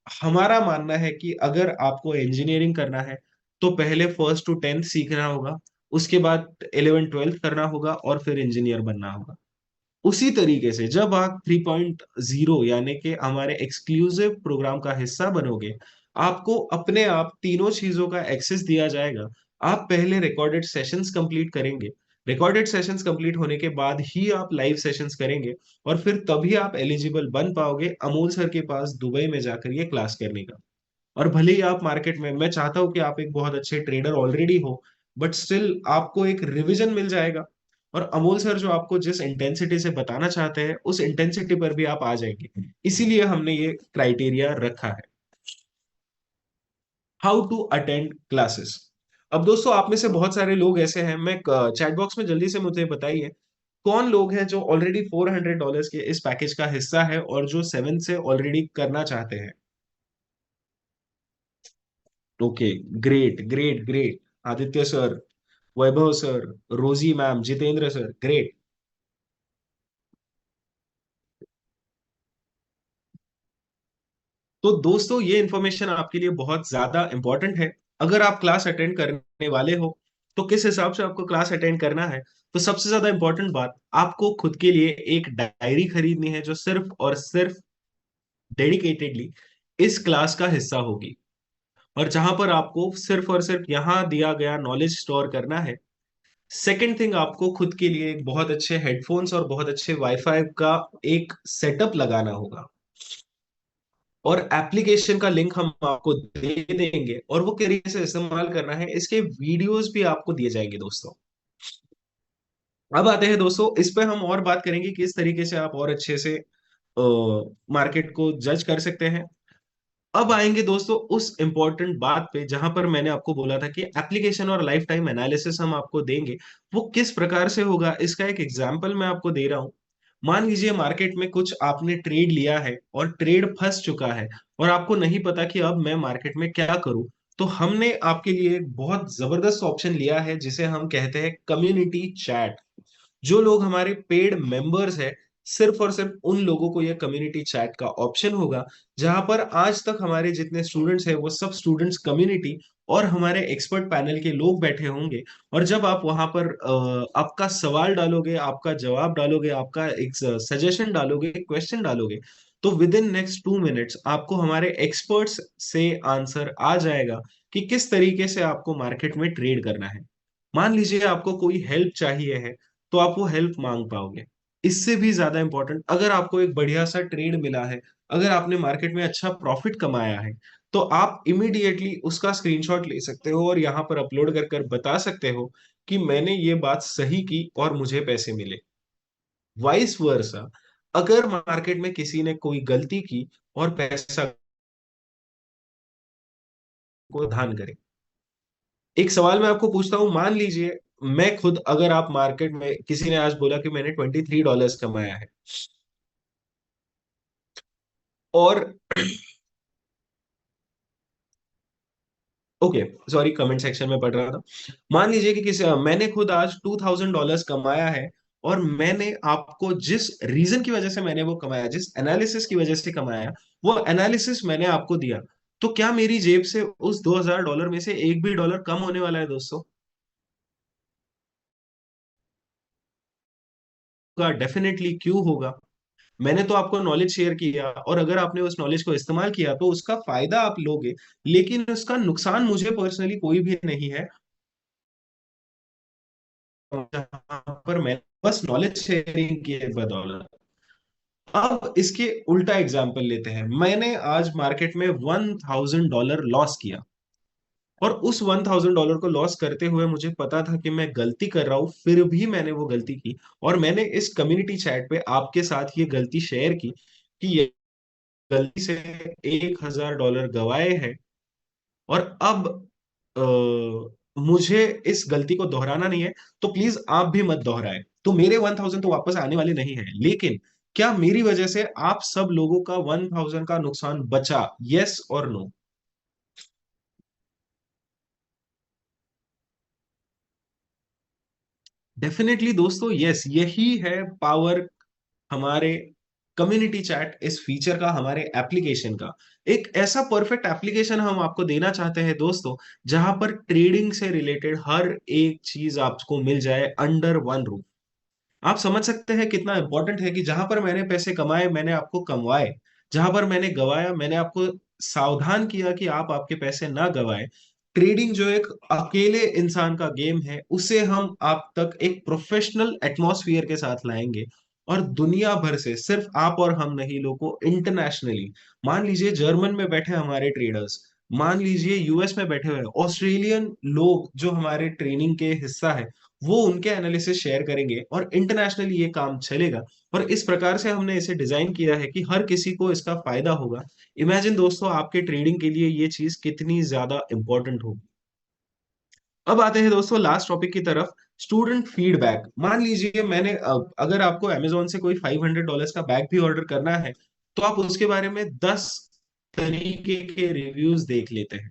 हमारा मानना है कि अगर आपको इंजीनियरिंग करना है तो पहले फर्स्ट टू टेंथ सीखना होगा, उसके बाद 11 ट्वेल्थ करना होगा और फिर इंजीनियर बनना होगा। उसी तरीके से जब आप 3.0 यानी कि हमारे एक्सक्लूसिव प्रोग्राम का हिस्सा बनोगे, आपको अपने आप तीनों चीजों का एक्सेस दिया जाएगा। आप पहले रिकॉर्डेड सेशंस कंप्लीट करेंगे, रिकॉर्डेड सेशंस कंप्लीट होने के बाद ही आप लाइव सेशंस करेंगे और फिर तभी आप एलिजिबल बन पाओगे अमोल सर के पास दुबई में जाकर ये क्लास करने का। और भले ही आप मार्केट में, मैं चाहता हूं कि आप एक बहुत अच्छे ट्रेडर ऑलरेडी हो, बट स्टिल आपको एक रिवीजन मिल जाएगा और अमोल सर जो आपको जिस इंटेंसिटी से बताना चाहते हैं उस इंटेंसिटी पर भी आप आ जाएंगे। इसीलिए हमने ये क्राइटेरिया रखा है। How to attend classes. अब दोस्तों, आप में से बहुत सारे लोग ऐसे हैं, मैं चैट बॉक्स में जल्दी से मुझे बताइए कौन लोग हैं जो ऑलरेडी $400 के इस पैकेज का हिस्सा है और जो 7 से ऑलरेडी करना चाहते हैं। Okay, great great great. Aditya sir, Vaibhav sir, Rosy ma'am, Jitendra sir, great. तो दोस्तों, ये इन्फॉर्मेशन आपके लिए बहुत ज्यादा इंपॉर्टेंट है। अगर आप क्लास अटेंड करने वाले हो तो किस हिसाब से आपको क्लास अटेंड करना है? तो सबसे ज्यादा इंपॉर्टेंट बात, आपको खुद के लिए एक डायरी खरीदनी है जो सिर्फ और सिर्फ डेडिकेटेडली इस क्लास का हिस्सा होगी, और जहां पर आपको सिर्फ और सिर्फ यहाँ दिया गया नॉलेज स्टोर करना है। सेकेंड थिंग, आपको खुद के लिए एक बहुत अच्छे हेडफोन्स और बहुत अच्छे वाईफाई का एक सेटअप लगाना होगा, और एप्लीकेशन का लिंक हम आपको दे देंगे, और वो किस तरीके से इस्तेमाल करना है इसके वीडियोस भी आपको दिए जाएंगे दोस्तों। अब आते हैं दोस्तों, इस पे हम और बात करेंगे कि किस तरीके से आप और अच्छे से मार्केट को जज कर सकते हैं। अब आएंगे दोस्तों उस इंपॉर्टेंट बात पे जहां पर मैंने आपको बोला था कि एप्लीकेशन और लाइफ टाइम एनालिसिस हम आपको देंगे। वो किस प्रकार से होगा, इसका एक एग्जांपल मैं आपको दे रहा हूं। मान लीजिए मार्केट में कुछ आपने ट्रेड लिया है और ट्रेड फंस चुका है, और आपको नहीं पता कि अब मैं मार्केट में क्या करूं। तो हमने आपके लिए एक बहुत जबरदस्त ऑप्शन लिया है जिसे हम कहते हैं कम्युनिटी चैट। जो लोग हमारे पेड मेंबर्स हैं, सिर्फ और सिर्फ उन लोगों को यह कम्युनिटी चैट का ऑप्शन होगा, जहां पर आज तक हमारे जितने स्टूडेंट्स हैं वो सब स्टूडेंट्स कम्युनिटी और हमारे एक्सपर्ट पैनल के लोग बैठे होंगे। और जब आप वहां पर आपका सवाल डालोगे, आपका जवाब डालोगे, आपका एक सजेशन डालोगे, क्वेश्चन डालोगे, तो विद इन नेक्स्ट 2 मिनट्स आपको हमारे एक्सपर्ट्स से आंसर आ जाएगा कि किस तरीके से आपको मार्केट में ट्रेड करना है। मान लीजिए आपको कोई हेल्प चाहिए है, तो आप वो हेल्प मांग पाओगे। इससे भी ज्यादा इंपॉर्टेंट, अगर आपको एक बढ़िया सा ट्रेड मिला है, अगर आपने मार्केट में अच्छा प्रॉफिट कमाया है, तो आप इमीडिएटली उसका स्क्रीनशॉट ले सकते हो और यहाँ पर अपलोड कर कर बता सकते हो कि मैंने ये बात सही की और मुझे पैसे मिले। वाइस वर्सा, अगर मार्केट में किसी ने कोई गलती की और पैसा को धान करे। एक सवाल मैं आपको पूछता हूं, मान लीजिए मैं खुद, अगर आप मार्केट में किसी ने आज बोला कि मैंने $23 कमाया है, और ओके, सॉरी, कमेंट सेक्शन में पढ़ रहा था। मान लीजिए कि किसी मैंने खुद आज $2000 कमाया है, और मैंने आपको जिस रीजन की वजह से मैंने वो कमाया, जिस एनालिसिस की वजह से कमाया, वो एनालिसिस मैंने आपको दिया। तो क्या मेरी जेब से उस $2000 में से एक भी डॉलर कम होने वाला है दोस्तों? का डेफिनेटली क्यों होगा? मैंने तो आपको नॉलेज शेयर किया, और अगर आपने उस नॉलेज को इस्तेमाल किया तो उसका फायदा आप लोगे, लेकिन उसका नुकसान मुझे पर्सनली कोई भी नहीं है। जहां पर मैं बस नॉलेज शेयरिंग की बदौलत। अब इसके उल्टा एग्जाम्पल लेते हैं, मैंने आज मार्केट में $1000 लॉस किया, और उस $1000 को लॉस करते हुए मुझे पता था कि मैं गलती कर रहा हूं, फिर भी मैंने वो गलती की, और मैंने इस कम्युनिटी चैट पे आपके साथ ये गलती शेयर की कि ये गलती से $1000 गवाए हैं, और अब मुझे इस गलती को दोहराना नहीं है। तो प्लीज आप भी मत दोहराए। तो मेरे 1000 तो वापस आने वाले नहीं है, लेकिन क्या मेरी वजह से आप सब लोगों का 1000 का नुकसान बचा? यस और नो? डेफिनेटली दोस्तों, यस, यही है पावर हमारे कम्युनिटी चैट इस फीचर का, हमारे एप्लीकेशन का। एक ऐसा परफेक्ट एप्लीकेशन हम आपको देना चाहते हैं दोस्तों, जहां पर ट्रेडिंग से रिलेटेड हर एक चीज आपको मिल जाए अंडर वन रूफ। आप समझ सकते हैं कितना इंपॉर्टेंट है कि जहां पर मैंने पैसे कमाए मैंने आपको कमवाए, जहां पर मैंने गवाया मैंने आपको सावधान किया कि आप आपके पैसे ना गवाए। ट्रेडिंग जो एक अकेले इंसान का गेम है, उसे हम आप तक एक प्रोफेशनल एटमॉस्फियर के साथ लाएंगे, और दुनिया भर से, सिर्फ आप और हम नहीं, लोगों इंटरनेशनली, मान लीजिए जर्मन में बैठे हमारे ट्रेडर्स, मान लीजिए यूएस में बैठे हुए ऑस्ट्रेलियन लोग जो हमारे ट्रेनिंग के हिस्सा है, वो उनके एनालिसिस शेयर करेंगे, और इंटरनेशनली ये काम चलेगा। और इस प्रकार से हमने इसे डिजाइन किया है कि हर किसी को इसका फायदा होगा। इमेजिन दोस्तों, आपके ट्रेडिंग के लिए ये चीज कितनी ज्यादा इंपॉर्टेंट होगी। अब आते हैं दोस्तों लास्ट टॉपिक की तरफ, स्टूडेंट फीडबैक। मान लीजिए मैंने अगर आपको अमेजोन से कोई $500 का बैग भी ऑर्डर करना है, तो आप उसके बारे में 10 तरीके के रिव्यूज देख लेते हैं,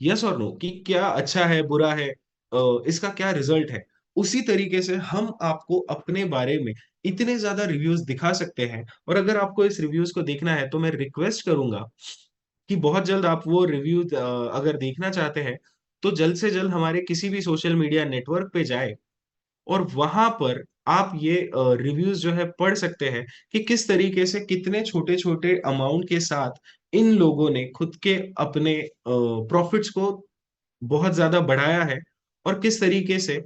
यस और नो, कि क्या अच्छा है बुरा है, इसका क्या रिजल्ट है। उसी तरीके से हम आपको अपने बारे में इतने ज्यादा रिव्यूज दिखा सकते हैं। और अगर आपको इस रिव्यूज को देखना है तो मैं रिक्वेस्ट करूंगा कि बहुत जल्द आप वो रिव्यू अगर देखना चाहते हैं तो जल्द से जल्द हमारे किसी भी सोशल मीडिया नेटवर्क पे जाए, और वहां पर आप ये रिव्यूज जो है पढ़ सकते हैं कि किस तरीके से कितने छोटे छोटे अमाउंट के साथ इन लोगों ने खुद के अपने प्रॉफिट्स को बहुत ज्यादा बढ़ाया है, और किस तरीके से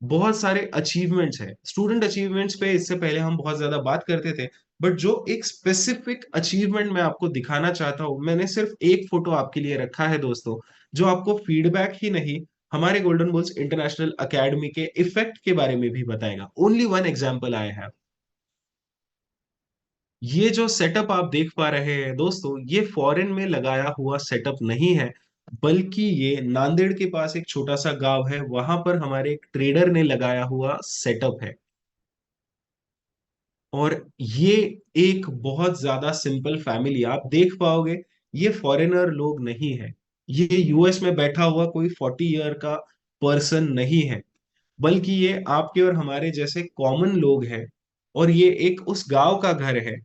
बहुत सारे अचीवमेंट्स हैं। स्टूडेंट अचीवमेंट्स पे इससे पहले हम बहुत ज्यादा बात करते थे, बट जो एक स्पेसिफिक अचीवमेंट मैं आपको दिखाना चाहता हूं, मैंने सिर्फ एक फोटो आपके लिए रखा है दोस्तों, जो आपको फीडबैक ही नहीं, हमारे गोल्डन बुल्स इंटरनेशनल एकेडमी के इफेक्ट के बारे में भी बताएगा। Only one example I have. ये जो सेटअप आप देख पा रहे हैं दोस्तों, ये फॉरेन में लगाया हुआ सेटअप नहीं है, बल्कि ये नांदेड़ के पास एक छोटा सा गांव है, वहां पर हमारे एक ट्रेडर ने लगाया हुआ सेटअप है। और ये एक बहुत ज्यादा सिंपल फैमिली आप देख पाओगे, ये फॉरेनर लोग नहीं है, ये यूएस में बैठा हुआ कोई 40 ईयर का पर्सन नहीं है, बल्कि ये आपके और हमारे जैसे कॉमन लोग हैं। और ये एक उस गांव का घर है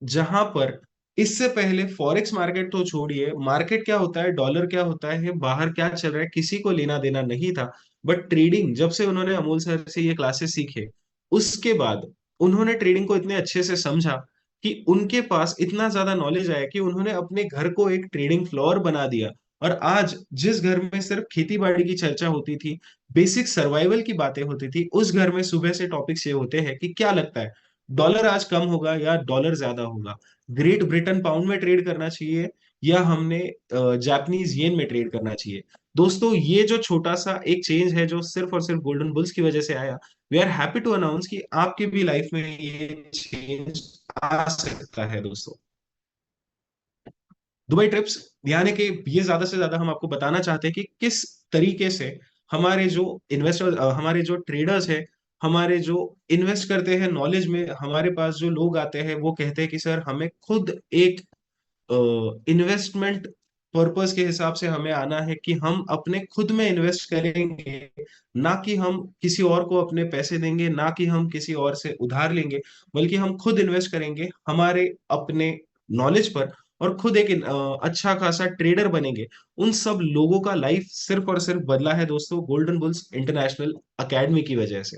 जहां पर इससे पहले फॉरेक्स मार्केट तो छोड़िए, मार्केट क्या होता है, डॉलर क्या होता है, बाहर क्या चल रहा है, किसी को लेना देना नहीं था। बट ट्रेडिंग जब से उन्होंने अमूल सर से ये क्लासेस सीखे, उसके बाद उन्होंने ट्रेडिंग को इतने अच्छे से समझा कि उनके पास इतना ज्यादा नॉलेज आया कि उन्होंने अपने घर को एक ट्रेडिंग फ्लोर बना दिया। और आज जिस घर में सिर्फ खेती बाड़ी की चर्चा होती थी, बेसिक सर्वाइवल की बातें होती थी, उस घर में सुबह से टॉपिक्स ये होते हैं कि क्या लगता है, डॉलर आज कम होगा या डॉलर ज्यादा होगा, ग्रेट ब्रिटेन पाउंड में ट्रेड करना चाहिए या हमने जापानीज येन में ट्रेड करना चाहिए। दोस्तों ये जो छोटा सा एक चेंज है जो सिर्फ और सिर्फ गोल्डन बुल्स की वजह से आया, we are happy to announce कि आपकी भी लाइफ में ये चेंज आ सकता है दोस्तों। दुबई ट्रिप्स यानी कि ये ज्यादा से ज्यादा हम आपको बताना चाहते हैं कि किस तरीके से हमारे जो इन्वेस्टर, हमारे जो ट्रेडर्स है, हमारे जो इन्वेस्ट करते हैं नॉलेज में, हमारे पास जो लोग आते हैं वो कहते हैं कि सर हमें खुद एक इन्वेस्टमेंट पर्पस के हिसाब से हमें आना है कि हम अपने खुद में इन्वेस्ट करेंगे, ना कि हम किसी और को अपने पैसे देंगे, ना कि हम किसी और से उधार लेंगे, बल्कि हम खुद इन्वेस्ट करेंगे हमारे अपने नॉलेज पर, और खुद एक अच्छा खासा ट्रेडर बनेंगे। उन सब लोगों का लाइफ सिर्फ और सिर्फ बदला है दोस्तों गोल्डन बुल्स इंटरनेशनल अकेडमी की वजह से।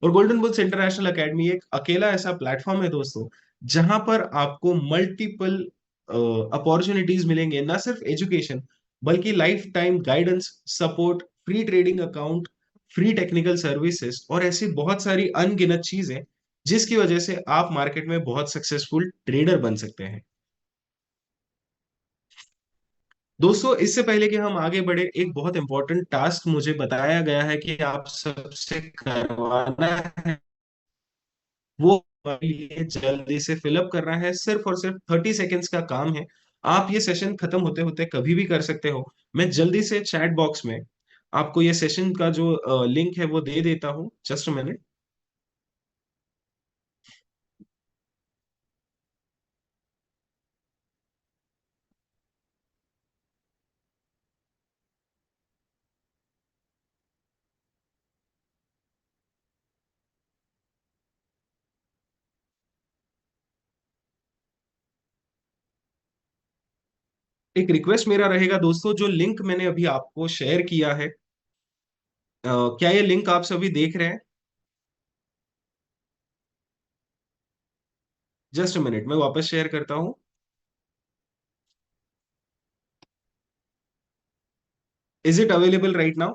और गोल्डन बुल्स इंटरनेशनल एकेडमी एक अकेला ऐसा प्लेटफॉर्म है दोस्तों, जहां पर आपको मल्टीपल अपॉर्चुनिटीज मिलेंगे, ना सिर्फ एजुकेशन बल्कि life time guidance, support, free trading account, free technical services और ऐसी बहुत सारी अनगिनत चीजें, जिसकी वजह से आप मार्केट में बहुत सक्सेसफुल ट्रेडर बन सकते हैं। दोस्तों इससे पहले कि हम आगे बढ़े, एक बहुत इंपॉर्टेंट टास्क मुझे बताया गया है कि आप सबसे करवाना है, वो हमारे लिए जल्दी से फिलअप करना है। सिर्फ और सिर्फ 30 सेकेंड्स का काम है, आप ये सेशन खत्म होते होते कभी भी कर सकते हो। मैं जल्दी से चैट बॉक्स में आपको ये सेशन का जो लिंक है वो दे देता हूँ, जस्ट अ मिनट। एक रिक्वेस्ट मेरा रहेगा दोस्तों, जो लिंक मैंने अभी आपको शेयर किया है, क्या ये लिंक आप सभी देख रहे हैं? जस्ट अ मिनट, मैं वापस शेयर करता हूँ। Is it available right now?